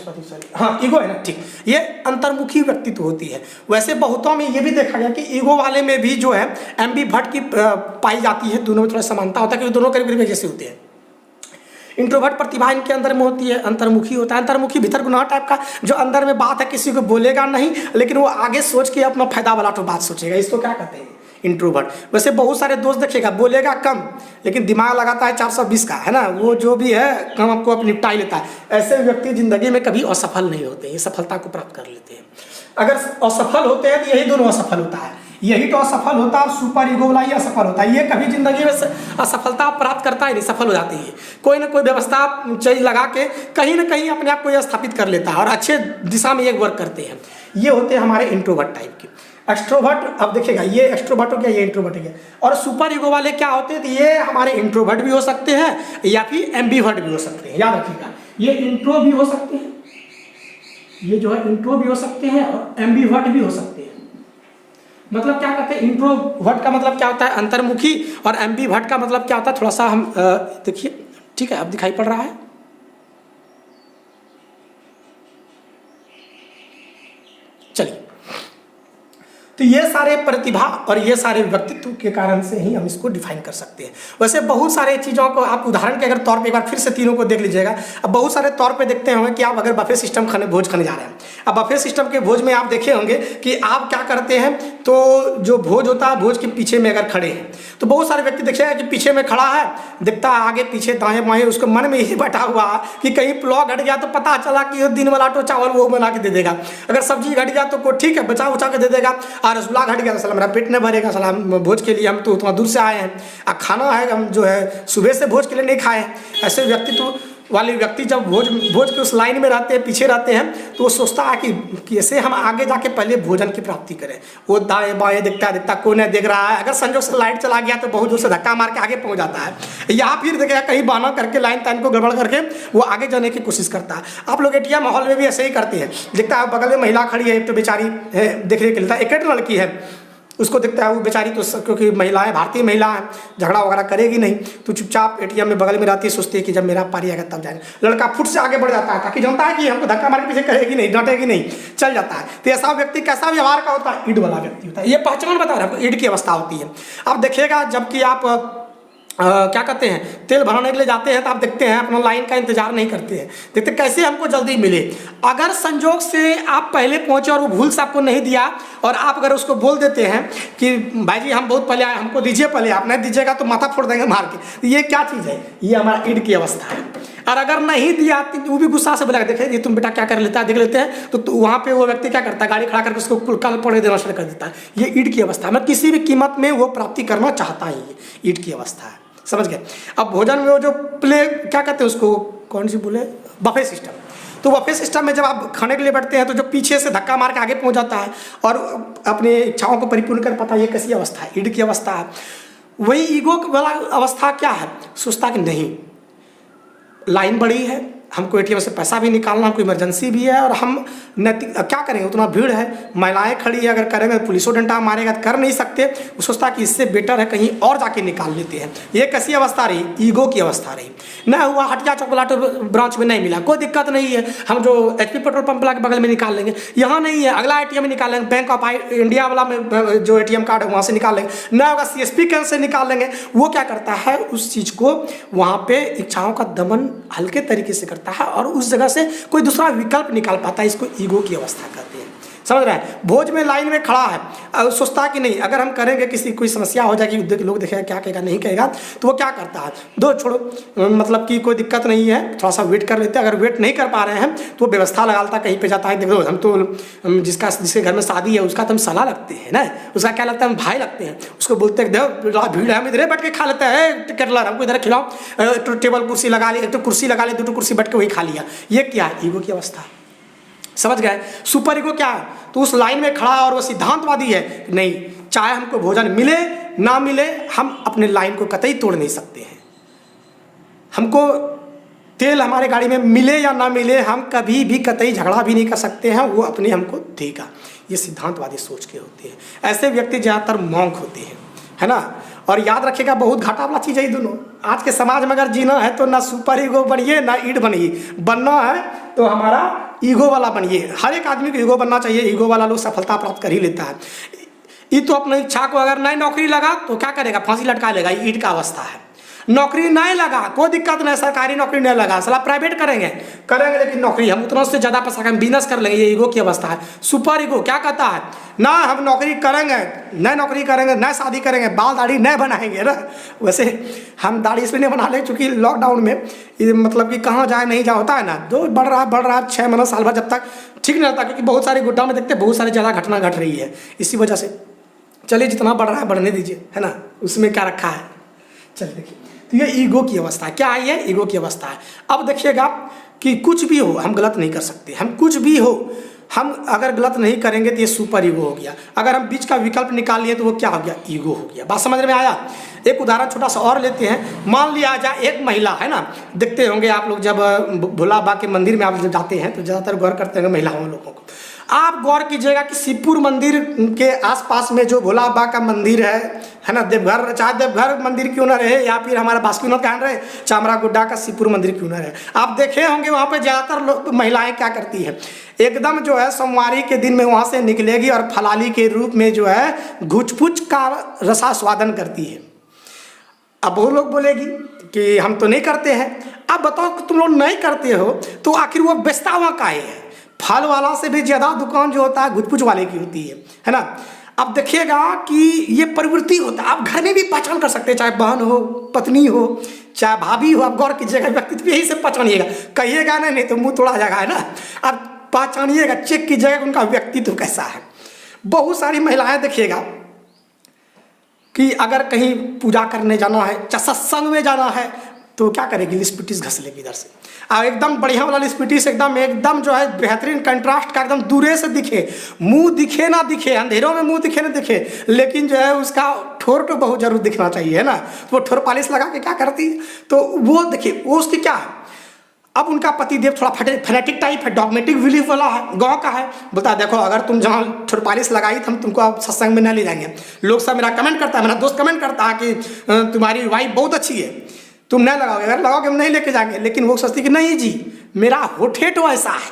हाँ ईगो है ना, ठीक, ये अंतर्मुखी व्यक्तित्व होती है। वैसे बहुतों में ये भी देखा गया कि ईगो वाले में भी जो है एम्बिवर्ट की पाई जाती है, दोनों में थोड़ा समानता होता है क्योंकि दोनों करीब करीब जैसे होते हैं। इंट्रोवर्ट प्रतिभा इनके अंदर में होती है, अंतर्मुखी होता है। अंतर्मुखी भीतर गुनाह टाइप का, जो अंदर में बात है किसी को बोलेगा नहीं, लेकिन वो आगे सोच के अपना फायदा वाला तो बात सोचेगा, इसको क्या कहते हैं, इंट्रोवर्ट। वैसे बहुत सारे दोस्त देखिएगा बोलेगा कम लेकिन दिमाग लगाता है 420 का, है ना, वो जो भी है काम आपको अपनी निपटा ही लेता है। ऐसे व्यक्ति जिंदगी में कभी असफल नहीं होते, ये सफलता को प्राप्त कर लेते हैं। अगर असफल होते हैं तो यही दोनों असफल होता है, यही तो असफल होता है और सुपर ईगो वाला ही असफल होता है। ये कभी जिंदगी में असफलता प्राप्त करता ही नहीं, सफल हो जाती है। कोई ना कोई व्यवस्था चीज लगा के कहीं ना कहीं अपने आप को स्थापित कर लेता है और अच्छे दिशा में एक वर्क करते हैं। ये होते हैं हमारे इंट्रोवर्ट टाइप के। एक्सट्रोवर्ट, अब देखिएगा ये एक्सट्रोवर्ट हो गया, ये इंट्रोवर्ट हो गया। और सुपर ईगो वाले क्या होते हैं, तो ये हमारे इंट्रोवर्ट भी हो सकते हैं या फिर एम्बिवर्ट भी हो सकते हैं। याद रखिएगा, ये इंट्रो भी हो सकते हैं, ये जो है इंट्रो भी हो सकते हैं और एम्बिवर्ट भी हो सकते हैं। मतलब क्या कहते हैं, इंट्रोवर्ट का मतलब क्या होता है, अंतर्मुखी, और एम्बिवर्ट का मतलब क्या होता है, थोड़ा सा हम देखिए, ठीक है, अब दिखाई पड़ रहा है। चलिए, तो ये सारे प्रतिभा और ये सारे व्यक्तित्व के कारण से ही हम इसको डिफाइन कर सकते हैं। वैसे बहुत सारे चीज़ों को आप उदाहरण के अगर तौर पे एक बार फिर से तीनों को देख लीजिएगा। अब बहुत सारे तौर पे देखते हैं कि आप अगर बफे सिस्टम भोज खाने जा रहे हैं, अब बफे सिस्टम के भोज में आप देखे होंगे कि आप क्या करते हैं, तो जो भोज होता है, भोज के पीछे में अगर खड़े हैं तो बहुत सारे व्यक्ति देखिएगा कि पीछे में खड़ा है, दिखता है आगे पीछे दाएं बाएं, उसको मन में यही बैठा हुआ है कि कहीं पुलाव घट गया तो पता चला कि दिन वाला तो चावल वो बना के दे देगा, अगर सब्जी घट गया तो ठीक है बचा उचा के दे देगा, और रसगुल्ला घट गया तो साला मेरा पेट नहीं भरेगा, साला भोज के लिए हम तो उतना दूर से आए हैं, खाना है हम जो है सुबह से भोज के लिए नहीं खाए। ऐसे व्यक्तित्व वाले व्यक्ति जब भोज के उस लाइन में रहते हैं, पीछे रहते हैं, तो वो सोचता है कि कैसे हम आगे जाके पहले भोजन की प्राप्ति करें। वो दाएं बाएं दिखता कोई नहीं देख रहा है, अगर संजोग से लाइट चला गया तो बहुत जोर से धक्का मार के आगे पहुंच जाता है, या फिर देखेगा कहीं बहाना करके लाइन ताइन को गड़बड़ करके वो आगे जाने की कोशिश करता है। आप लोग एटीएम माहौल में भी ऐसे ही करते हैं, दिखता है बगल में महिला खड़ी है, एक तो बेचारी देखने के लिए एक लड़की है, उसको दिखता है वो बेचारी तो क्योंकि महिला है, भारतीय महिला है, झगड़ा वगैरह करेगी नहीं, तो चुपचाप एटीएम में बगल में रहती है, सोचती है कि जब मेरा पारी आएगा तब जाएगा। लड़का फुट से आगे बढ़ जाता है ताकि जानता है कि हमको धक्का मार के पीछे करेगी नहीं, डांटेगी नहीं, चल जाता है। तो ऐसा व्यक्ति कैसा व्यवहार का होता है? ईड वाला व्यक्ति होता है। ये पहचान बता रहा है, ईड की अवस्था होती है। आप देखिएगा जबकि आप क्या कहते हैं तेल भराने के लिए जाते हैं तो आप देखते हैं अपना लाइन का इंतजार नहीं करते हैं, देखते कैसे हमको जल्दी मिले। अगर संजोग से आप पहले पहुंचे और वो भूल से आपको नहीं दिया, और आप अगर उसको बोल देते हैं कि भाई जी हम बहुत पहले आए, हमको दीजिए पहले, आप नहीं दीजिएगा तो माथा फोड़ देंगे मार के, तो ये क्या चीज़ है? ये हमारा ईड की अवस्था है। और अगर नहीं दिया तो वो भी गुस्सा से बोला देखे ये तुम बेटा क्या कर लेता है, देख लेते हैं, तो वहाँ पे वो व्यक्ति क्या करता है, गाड़ी खड़ा करके उसको कल पड़े देना शुरू कर देता है। ये ईड की अवस्था है, मैं किसी भी कीमत में वो प्राप्ति करना चाहता ही, ये ईड की अवस्था है, समझ गए। अब भोजन में वो जो प्ले क्या कहते हैं उसको, कौन सी बोले, बफे सिस्टम। तो बफे सिस्टम में जब आप खाने के लिए बैठते हैं तो जो पीछे से धक्का मार के आगे पहुंच जाता है और अपनी इच्छाओं को परिपूर्ण कर पाता है, ये कैसी अवस्था है? ईड की अवस्था है। वही ईगो वाला अवस्था क्या है? सोचता कि नहीं लाइन बड़ी है, हमको एटीएम से पैसा भी निकालना, कोई इमरजेंसी भी है, और हम नैतिक क्या करेंगे, उतना भीड़ है, महिलाएं खड़ी है, अगर करेंगे पुलिसों डंडा मारेगा तो कर नहीं सकते, वो सोचता कि इससे बेटर है कहीं और जाके निकाल लेते हैं। ये कैसी अवस्था रही? ईगो की अवस्था रही। न हुआ हटिया चॉकलेट ब्रांच में नहीं मिला, कोई दिक्कत नहीं है, हम जो HP पेट्रोल पंप के बगल में निकाल लेंगे, यहाँ नहीं है अगला ATM में निकाल लेंगे, बैंक ऑफ इंडिया वाला में जो ATM कार्ड है वहाँ से निकाल लेंगे, न होगा CSP केंद्र से निकाल लेंगे। वो क्या करता है, उस चीज़ को वहाँ पे इच्छाओं का दमन हल्के तरीके से करता है और उस जगह से कोई दूसरा विकल्प निकाल पाता है। इसको ईगो की अवस्था कहते हैं, समझ रहे हैं। भोज में लाइन में खड़ा है और सोचता है कि नहीं अगर हम करेंगे किसी कोई समस्या हो जाएगी, लोग देखेगा क्या कहेगा नहीं कहेगा, तो वो क्या करता है, दो छोड़ो मतलब कि कोई दिक्कत नहीं है, थोड़ा सा वेट कर लेते हैं। अगर वेट नहीं कर पा रहे हैं तो वो व्यवस्था लगाता कहीं पे जाता है, देखो हम तो जिसके घर में शादी है उसका तो हम सलाह लगते हैं ना, उसका क्या लगता है, हम भाई लगते हैं, उसको बोलते हैं देखो भीड़ है हम इधर बैठ के खा लेते हैं, केटलर हमको इधर खिलाओ, तो टेबल कुर्सी लगा ली, एक तो कुर्सी लगा ली, दो कुर्सी बैठ के वही खा लिया। ये क्या है? ईगो की अवस्था, समझ गए। सुपर ईगो क्या है? तो उस लाइन में खड़ा और वो सिद्धांतवादी है, नहीं चाहे हमको भोजन मिले ना मिले हम अपने लाइन को कतई तोड़ नहीं सकते हैं, हमको तेल हमारे गाड़ी में मिले या ना मिले हम कभी भी कतई झगड़ा भी नहीं कर सकते हैं, वो अपने हमको देगा। ये सिद्धांतवादी सोच के होते हैं। ऐसे व्यक्ति ज़्यादातर मॉन्क होते हैं, है ना। और याद रखिएगा बहुत घाटा वाला चीज़ है ये दोनों। आज के समाज में अगर जीना है तो ना सुपर ईगो बनिए ना ईड बनिए, बनना है तो हमारा ईगो वाला बनिए। हर एक आदमी को ईगो बनना चाहिए, ईगो वाला लोग सफलता प्राप्त कर ही लेता है। ये तो अपनी इच्छा को अगर नहीं नौकरी लगा तो क्या करेगा, फांसी लटका लेगा, ईड का अवस्था है। नौकरी नहीं लगा कोई दिक्कत नहीं, सरकारी नौकरी नहीं लगा साला प्राइवेट करेंगे लेकिन नौकरी हम उतना से ज़्यादा पैसा हम बिजनेस कर लेंगे, ये ईगो की अवस्था है। सुपर ईगो क्या कहता है, ना हम नौकरी करेंगे, न नौकरी करेंगे, न शादी करेंगे, बाल दाढ़ी नहीं बनाएंगे ना। वैसे हम दाढ़ी इसलिए नहीं बना ले चूँकि लॉकडाउन में मतलब कि कहाँ जाए नहीं जा होता है ना, जो बढ़ रहा है 6 महीना साल भर जब तक ठीक नहीं रहता, क्योंकि बहुत सारे गुड्डा में देखते हैं बहुत सारी ज़्यादा घटना घट रही है इसी वजह से। चलिए जितना बढ़ रहा है बढ़ने दीजिए, है ना, उसमें क्या रखा है। चलिए देखिए, तो ये ईगो की अवस्था क्या है, ये ईगो की अवस्था है। अब देखिएगा कि कुछ भी हो हम गलत नहीं कर सकते, हम कुछ भी हो हम अगर गलत नहीं करेंगे तो ये सुपर ईगो हो गया। अगर हम बीच का विकल्प निकाल लिए तो वो क्या हो गया, ईगो हो गया। बात समझ में आया। एक उदाहरण छोटा सा और लेते हैं। मान लिया जाए एक महिला है ना, देखते होंगे आप लोग जब भोला बाबा के मंदिर में आप जब जाते हैं तो ज़्यादातर गौर करते हैं महिलाओं लोगों को। आप गौर कीजिएगा कि शिवपुर मंदिर के आसपास में जो भोला बाबा का मंदिर है ना, देवघर चाहे देवघर मंदिर क्यों ना रहे या फिर हमारा बासुकीनाथ कहाँ रहे, चामरा गुड्डा का शिवपुर मंदिर क्यों ना रहे, आप देखे होंगे वहाँ पे ज़्यादातर महिलाएं क्या करती है, एकदम जो है सोमवारी के दिन में वहाँ से निकलेगी और फलाली के रूप में जो है घुचपुच का रसास्वादन करती है। अब वो लोग बोलेगी कि हम तो नहीं करते हैं। अब बताओ कि तुम लोग नहीं करते हो तो आखिर वो बेचता हुआ काहे है। फल वाला से भी ज़्यादा दुकान जो होता है गुजपुज वाले की होती है ना। अब देखिएगा कि ये प्रवृत्ति होता है, आप घर में भी पहचान कर सकते हैं, चाहे बहन हो, पत्नी हो, चाहे भाभी हो, आप गौर कीजिएगा, व्यक्तित्व यही से पहचानिएगा, कहिएगा नहीं तो मुंह तोड़ा जाएगा, है ना। आप पहचानिएगा, चेक कीजिएगा उनका व्यक्तित्व कैसा है। बहुत सारी महिलाएं देखिएगा कि अगर कहीं पूजा करने जाना है, चाहे सत्संग में जाना है, तो क्या करेगी, लिस्पिटिस घस लेगी इधर से, और एकदम बढ़िया वाला लिस्पिटिस एकदम जो है बेहतरीन कंट्रास्ट का, एकदम दूरे से दिखे, मुंह दिखे ना दिखे, अंधेरों में मुंह दिखे ना दिखे, लेकिन जो है उसका ठोर तो बहुत जरूर दिखना चाहिए, है ना। तो वो ठोर पॉलिश लगा के क्या करती है, तो वो देखिए वो उसकी क्या है। अब उनका पतिदेव थोड़ा फैनेटिक टाइप है, डॉगमेटिक बिलीफ वाला है, गाँव का है, बोलता है देखो अगर तुम जहाँ ठोर पॉलिश लगाई तो हम तुमको अब सत्संग में न ले जाएंगे। लोग सब मेरा कमेंट करता है, मेरा दोस्त कमेंट करता है कि तुम्हारी वाइफ बहुत अच्छी है, तुम नहीं लगाओगे, अगर लगाओगे हम नहीं लेके जाएंगे। लेकिन वो सोचती कि नहीं जी, मेरा होठे तो ऐसा है,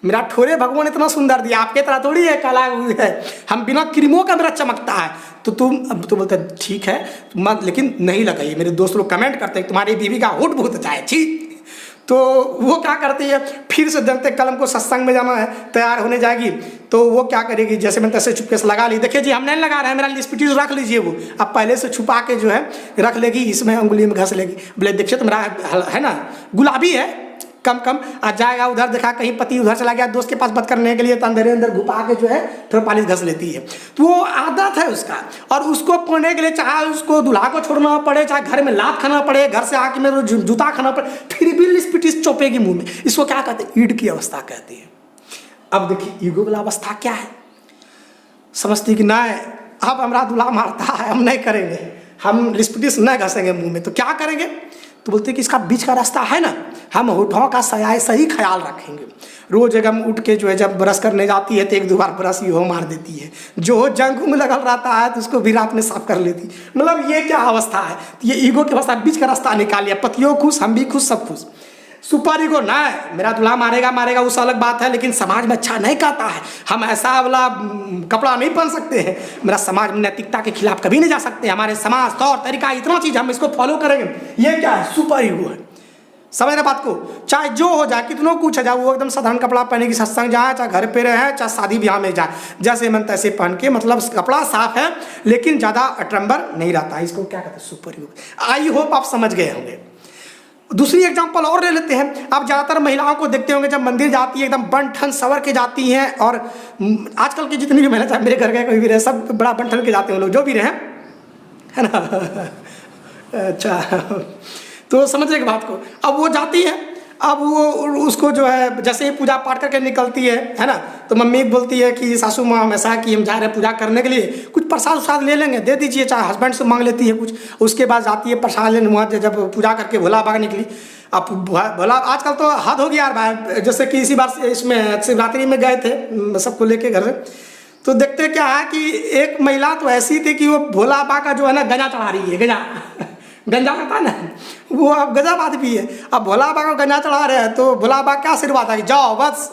मेरा ठोरे भगवान इतना सुंदर दिया, आपके तरह थोड़ी है काला है, हम बिना क्रीमों का मेरा चमकता है। तो तुम अब तो बोलते ठीक है मत, लेकिन नहीं लगाइए। मेरे दोस्त लोग कमेंट करते हैं तुम्हारी बीवी का होठ बहुत अच्छा है, ठीक। तो वो क्या करती है, फिर से जनते कल हमको सत्संग में जाना है, तैयार होने जाएगी, तो वो क्या करेगी, जैसे मैं तैसे चुपके से लगा ली, देखिए जी हम नहीं लगा रहे हैं, मेरा लिस्पिटिस रख लीजिए। वो अब पहले से छुपा के जो है रख लेगी, इसमें उंगली में घस लेगी, बोले देखिए तो मेरा है ना गुलाबी है, कम कम आ जाएगा। उधर देखा कहीं पति उधर चला गया दोस्त के पास बात करने के लिए, तो अंदर अंदर घुपा के जो है थोड़ा पालिश घस लेती है। तो वो आदत है उसका, और उसको पढ़ने के लिए चाहे उसको दूल्हा को छोड़ना पड़े, चाहे घर में लात खाना पड़े, घर से आके मेरे जूता खाना पड़े, फिर भी लिस्पिटिस चोपेगी मुंह में। इसको क्या कहते हैं, ईड की अवस्था कहती है। अब देखिए ईगो वाला अवस्था क्या है, समझती कि नहीं अब हमारा दूल्हा मारता है, हम नहीं करेंगे, हम लिस्पिटिस नहीं घसेंगे मुंह में, तो क्या करेंगे, तो बोलते कि इसका बीच का रास्ता है ना, हम होठों का सही ख्याल रखेंगे। रोज एकदम उठ के जो है जब ब्रश करने जाती है तो एक दो बार ब्रश यूँ मार देती है, जो जंग में लगल रहता है तो उसको भी रात में साफ कर लेती। मतलब ये क्या अवस्था है, तो ये ईगो की अवस्था, बीच का रास्ता निकालिए, पतियों खुश, हम भी खुश, सब खुश। सुपर ईगो ना, मेरा दूल्हा मारेगा उस अलग बात है, लेकिन समाज में अच्छा नहीं कहता है, हम ऐसा वाला कपड़ा नहीं पहन सकते हैं, मेरा समाज में नैतिकता के खिलाफ कभी नहीं जा सकते, हमारे समाज तौर तरीका इतना चीज़ हम इसको फॉलो करेंगे। ये क्या है, सुपर ईगो है। समझ रहे बात को, चाहे जो हो जाए, कितनों कुछ हो जाए, वो एकदम साधारण कपड़ा पहने की सत्संग जाए, चाहे घर पे रहे, चाहे शादी ब्याह में जाए, जैसे मन तैसे पहन के, मतलब कपड़ा साफ है लेकिन ज़्यादा अटंबर नहीं रहता, इसको क्या कहते हैं, सुपर ईगो। आई होप आप समझ गए होंगे। दूसरी एग्जांपल और ले लेते हैं, आप ज़्यादातर महिलाओं को देखते होंगे जब मंदिर जाती है एकदम बन ठन सवर के जाती हैं, और आजकल की जितनी भी महिला, चाहे मेरे घर के कोई भी रहे, सब बड़ा बन ठन के जाते हैं लोग, जो भी रहे, है ना। अच्छा, तो समझ रहे बात को। अब वो जाती है, अब वो उसको जो है जैसे ही पूजा पाठ करके निकलती है ना, तो मम्मी बोलती है कि सासू माँ हमेशा कि हम जा रहे हैं पूजा करने के लिए, कुछ प्रसाद उसाद ले लेंगे, दे दीजिए, चाहे हस्बैंड से मांग लेती है कुछ। उसके बाद जाती है प्रसाद लेने, वहाँ जब पूजा करके भोला बाग निकली। अब भोला आजकल तो हद हो गया यार भाई, जैसे कि इसी बार इसमें शिवरात्रि में गए थे सबको लेके घर, तो देखते क्या है कि एक महिला तो ऐसी थी कि वो भोला बाबा का जो है ना गंजा चढ़ा रही है, गंजा करता है ना, वो अब गजब आदमी है। अब भोला बाबा को गंजा चढ़ा रहे हैं, तो भोला बाबा क्या आशीर्वाद है कि जाओ बस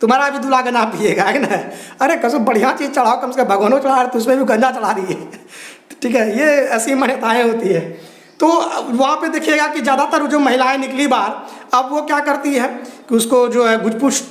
तुम्हारा भी दूल्हा गंजा पिएगा, है ना। अरे कसम बढ़िया चीज़ चढ़ाओ, कम से कम भगवानों चढ़ा रहे तो उसमें भी गंजा चढ़ा रही है, ठीक है। ये ऐसी मान्यताएँ होती है। तो वहाँ पे देखिएगा कि ज़्यादातर जो महिलाएं निकली बाहर, अब वो क्या करती है कि उसको जो है गुजपुश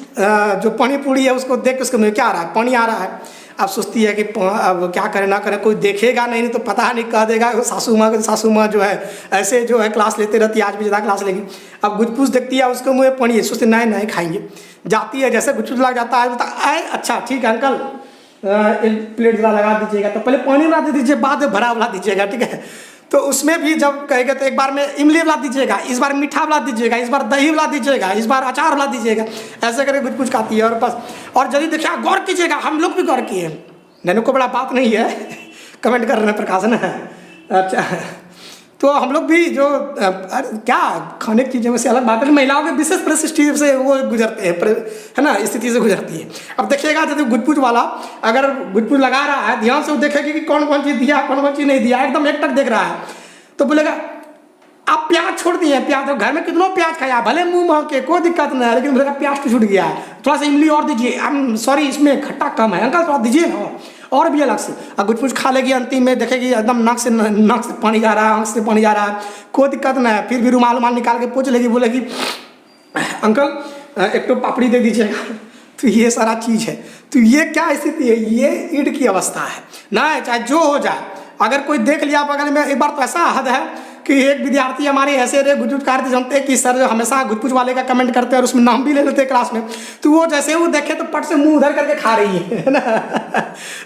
जो पानी पूड़ी है उसको देख के उसको में क्या आ रहा है, पानी आ रहा है। अब सोचती है कि अब क्या करें ना करें, कोई देखेगा नहीं तो पता नहीं कह देगा सासू माँ जो है ऐसे जो है क्लास लेते रहती है, आज भी ज़्यादा क्लास लेगी। अब गुजपुश देखती है उसको मुँह पानी है, सोचती नहीं खाएंगे, जाती है जैसे गुजपुश लग जाता है, बोलता है अच्छा ठीक है अंकल एक प्लेट जरा लगा दीजिएगा, तो पहले पानी बना दे दीजिए, बाद में भरा बना दीजिएगा, ठीक है। तो उसमें भी जब कहेगा तो एक बार में इमली बना दीजिएगा, इस बार मीठा बना दीजिएगा, इस बार दही बना दीजिएगा, इस बार अचार बना दीजिएगा, ऐसे करके कुछ खाती है। और बस, और यदि देखिए गौर कीजिएगा, हम लोग भी गौर किए, नैनो को बड़ा बात नहीं है कमेंट कर रहे हैं प्रकाश ना, अच्छा। तो हम लोग भी जो क्या खाने की चीज़ें में से अलग बात है, महिलाओं के विशेष परिस्थिति से वो गुजरते हैं, है ना, स्थिति से गुजरती है। अब देखिएगा जब गुजपुज वाला अगर गुजपुज लगा रहा है, ध्यान से वो देखेगी कि कौन कौन चीज़ दिया, कौन कौन चीज़ नहीं दिया, एकदम एकटक देख रहा है, तो बोलेगा आप प्याज छोड़ दिए, प्याज तो घर में कितनों प्याज खाया, भले मुंह महके कोई दिक्कत नहीं है, लेकिन बोलेगा प्याज तो छूट गया है, थोड़ा सा इमली और दीजिए, सॉरी इसमें खट्टा कम है अंकल, थोड़ा दीजिए ना और भी अलग से। और कुछ खा लेगी, अंतिम में देखेगी एकदम नाक से पानी जा रहा है, आँख से पानी जा रहा है, कोई दिक्कत नहीं है, फिर भी रुमाल निकाल के पोंछ लेगी, बोलेगी अंकल एक तो पापड़ी दे दीजिएगा, तो ये सारा चीज़ है। तो ये क्या स्थिति है, ये ईड की अवस्था है ना, चाहे जो हो जाए। अगर कोई देख लिया बगल में, एक बार तो ऐसा हद है कि एक विद्यार्थी हमारे ऐसे रहे गुजपुज कार जानते हैं कि सर जो हमेशा गुजपुज वाले का कमेंट करते हैं और उसमें नाम भी ले लेते हैं क्लास में, तो वो जैसे वो देखे तो पट से मुंह उधर करके खा रही है ना।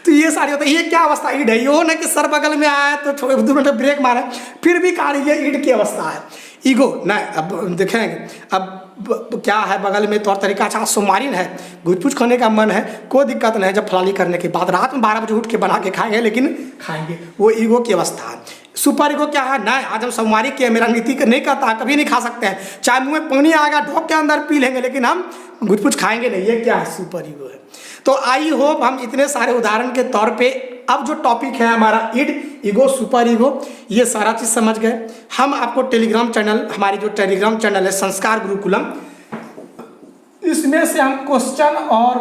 तो ये सारी होता है। ये क्या अवस्था ईड है, ये हो ना कि सर बगल में आया तो 2 मिनट ब्रेक मारे फिर भी खा रही है, ईड की अवस्था है। ईगो ना, अब देखेंगे अब क्या है बगल में तौर तरीका। अच्छा सोमवारी है, गुजपुज खाने का मन है, कोई दिक्कत नहीं है। जब फलाली करने के बाद रात में 12 बजे उठ के बना के खाएंगे, लेकिन खाएंगे, वो ईगो की अवस्था है। सुपर ईगो क्या है ना, आज हम सोमवारी किए, मेरा नीति नहीं कहता, कभी नहीं खा सकते हैं, चाहे मुंह में पानी आएगा ढोक के अंदर पी लेंगे, लेकिन हम गुजपुज खाएंगे नहीं। ये क्या है, सुपर ईगो है। तो आई होप हम इतने सारे उदाहरण के तौर पे अब जो टॉपिक है हमारा ईड, ईगो, सुपर ईगो, ये सारा चीज समझ गए। हम आपको टेलीग्राम चैनल, हमारी जो टेलीग्राम चैनल है संस्कार गुरुकुलम, इसमें से हम क्वेश्चन और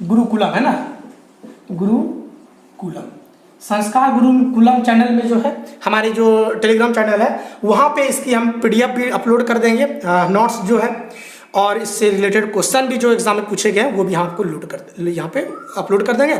गुरुकुलम है ना, गुरुकुलम, संस्कार गुरुकुलम चैनल में जो है हमारी जो टेलीग्राम चैनल है वहाँ पे इसकी हम PDF भी अपलोड कर देंगे, नोट्स जो है, और इससे रिलेटेड क्वेश्चन भी जो एग्जाम में पूछे गए वो भी हम आपको यहाँ पे अपलोड कर देंगे,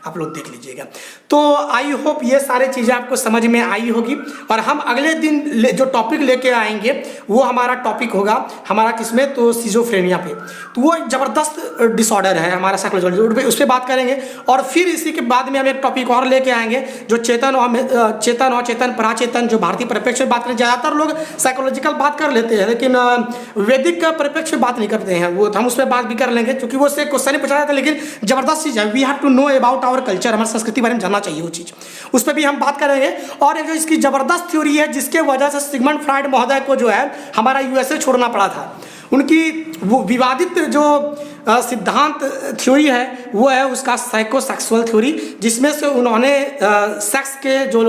आप लोग देख लीजिएगा। तो आई होप ये सारे चीज़ें आपको समझ में आई होगी। और हम अगले दिन जो टॉपिक लेके आएंगे वो हमारा टॉपिक होगा हमारा किसमें, तो सिजोफ्रेनिया पे। तो वो ज़बरदस्त डिसऑर्डर है हमारा साइकोलॉजिकल, उस पर बात करेंगे। और फिर इसी के बाद में हम एक टॉपिक और लेके आएंगे जो चेतन और चेतन पराचेतन, जो भारतीय परिप्रेक्ष्य में बात करें। ज़्यादातर लोग साइकोलॉजिकल बात कर लेते हैं, लेकिन वैदिक परिप्रेक्ष्य बात नहीं करते हैं, वो हम उस पर बात भी कर लेंगे, क्योंकि वो से क्वेश्चन ही पूछा जाता है। लेकिन ज़बरदस्त चीज़ है, we have to know about our culture, हमारी संस्कृति बारे में जानना चाहिए वो चीज़, उस पर भी हम बात करेंगे। और एक जो इसकी ज़बरदस्त थ्योरी है जिसके वजह से सिगमंड फ्राइड महोदय को जो है हमारा USA छोड़ना पड़ा था, उनकी वो विवादित जो सिद्धांत थ्योरी है वो है उसका साइकोसेक्सुअल थ्योरी, जिसमें से उन्होंने सेक्स के जो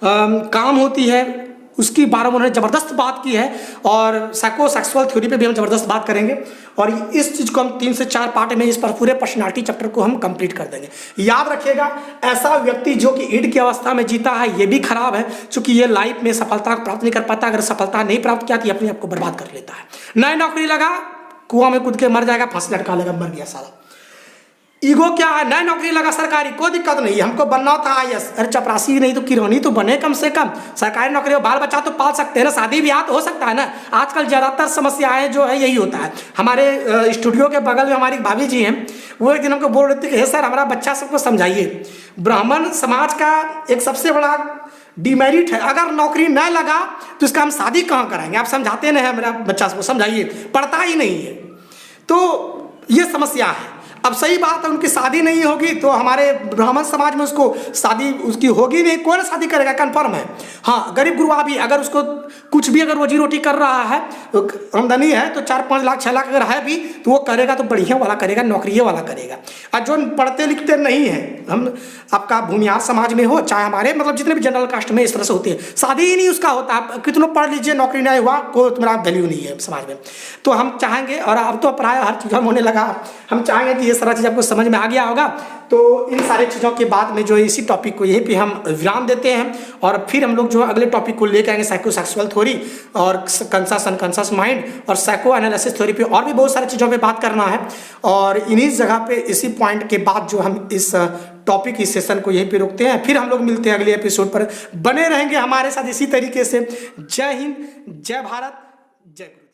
काम होती है उसकी बारे में उन्होंने ज़बरदस्त बात की है। और साइकोसेक्सुअल थ्योरी पे भी हम ज़बरदस्त बात करेंगे। और इस चीज़ को हम 3 से 4 पार्ट में इस पर पूरे पर्सनालिटी चैप्टर को हम कंप्लीट कर देंगे। याद रखिएगा, ऐसा व्यक्ति जो कि ईड की अवस्था में जीता है ये भी खराब है, क्योंकि ये लाइफ में सफलता प्राप्त नहीं कर पाता। अगर सफलता नहीं प्राप्त किया तो अपने आप को बर्बाद कर लेता है। नई नौकरी लगा, कुआं में कूद के मर जाएगा, फांसी लटका लेगा, मर गया साला। ईगो क्या है, नई नौकरी लगा सरकारी, कोई दिक्कत नहीं, हमको बनना था IAS, अरे चपरासी नहीं तो किरोनी तो बने कम से कम, सरकारी नौकरी हो, बाल बच्चा तो पाल सकते हैं ना, शादी ब्याह तो हो सकता है ना। आजकल ज़्यादातर समस्याएं जो है यही होता है। हमारे स्टूडियो के बगल में हमारी भाभी जी हैं, वो एक दिन हमको बोल रहे थे कि हे सर हमारा बच्चा सबको समझाइए, ब्राह्मण समाज का एक सबसे बड़ा डिमेरिट है, अगर नौकरी न लगा तो इसका हम शादी कहाँ कराएंगे, आप समझाते नहीं है मेरा बच्चा सबको, समझाइए, पढ़ता ही नहीं है। तो ये समस्या है। अब सही बात है, उनकी शादी नहीं होगी तो हमारे ब्राह्मण समाज में उसको शादी उसकी होगी नहीं, कौन शादी करेगा, कंफर्म है। हाँ, गरीब गुरुआ भी अगर उसको कुछ भी अगर रोजी रोटी कर रहा है, आमदनी है तो 4-5 लाख 6 लाख अगर है भी तो वो करेगा तो बढ़िया वाला करेगा, नौकरी वाला करेगा। और जो पढ़ते लिखते नहीं है, हम आपका भूमिहार समाज में हो चाहे हमारे मतलब जितने भी जनरल कास्ट में इस तरह से होते हैं, शादी ही नहीं उसका होता, आप कितनों पढ़ लीजिए नौकरी नहीं हुआ, कोई तुम्हारा वैल्यू नहीं है समाज में। तो हम चाहेंगे, और अब तो प्राय हर चीज़ होने लगा, हम चाहेंगे कि ये सारा चीज़ आपको समझ में आ गया होगा। तो इन सारे चीज़ों के बाद में जो इसी टॉपिक को यहीं पे हम विराम देते हैं, और फिर हम लोग जो अगले टॉपिक को लेकर आएंगे साइकोसेक्सुअल थ्योरी और कॉन्शियस अनकॉन्शियस माइंड और साइको एनालिसिस थ्योरी पे, और भी बहुत सारी चीज़ों पे बात करना है। और इन्हीं जगह पे इसी पॉइंट के बाद जो हम इस टॉपिक इस सेशन को यहीं पे रोकते हैं, फिर हम लोग मिलते हैं अगले एपिसोड पर। बने रहेंगे हमारे साथ इसी तरीके से। जय हिंद, जय भारत, जय गुरु।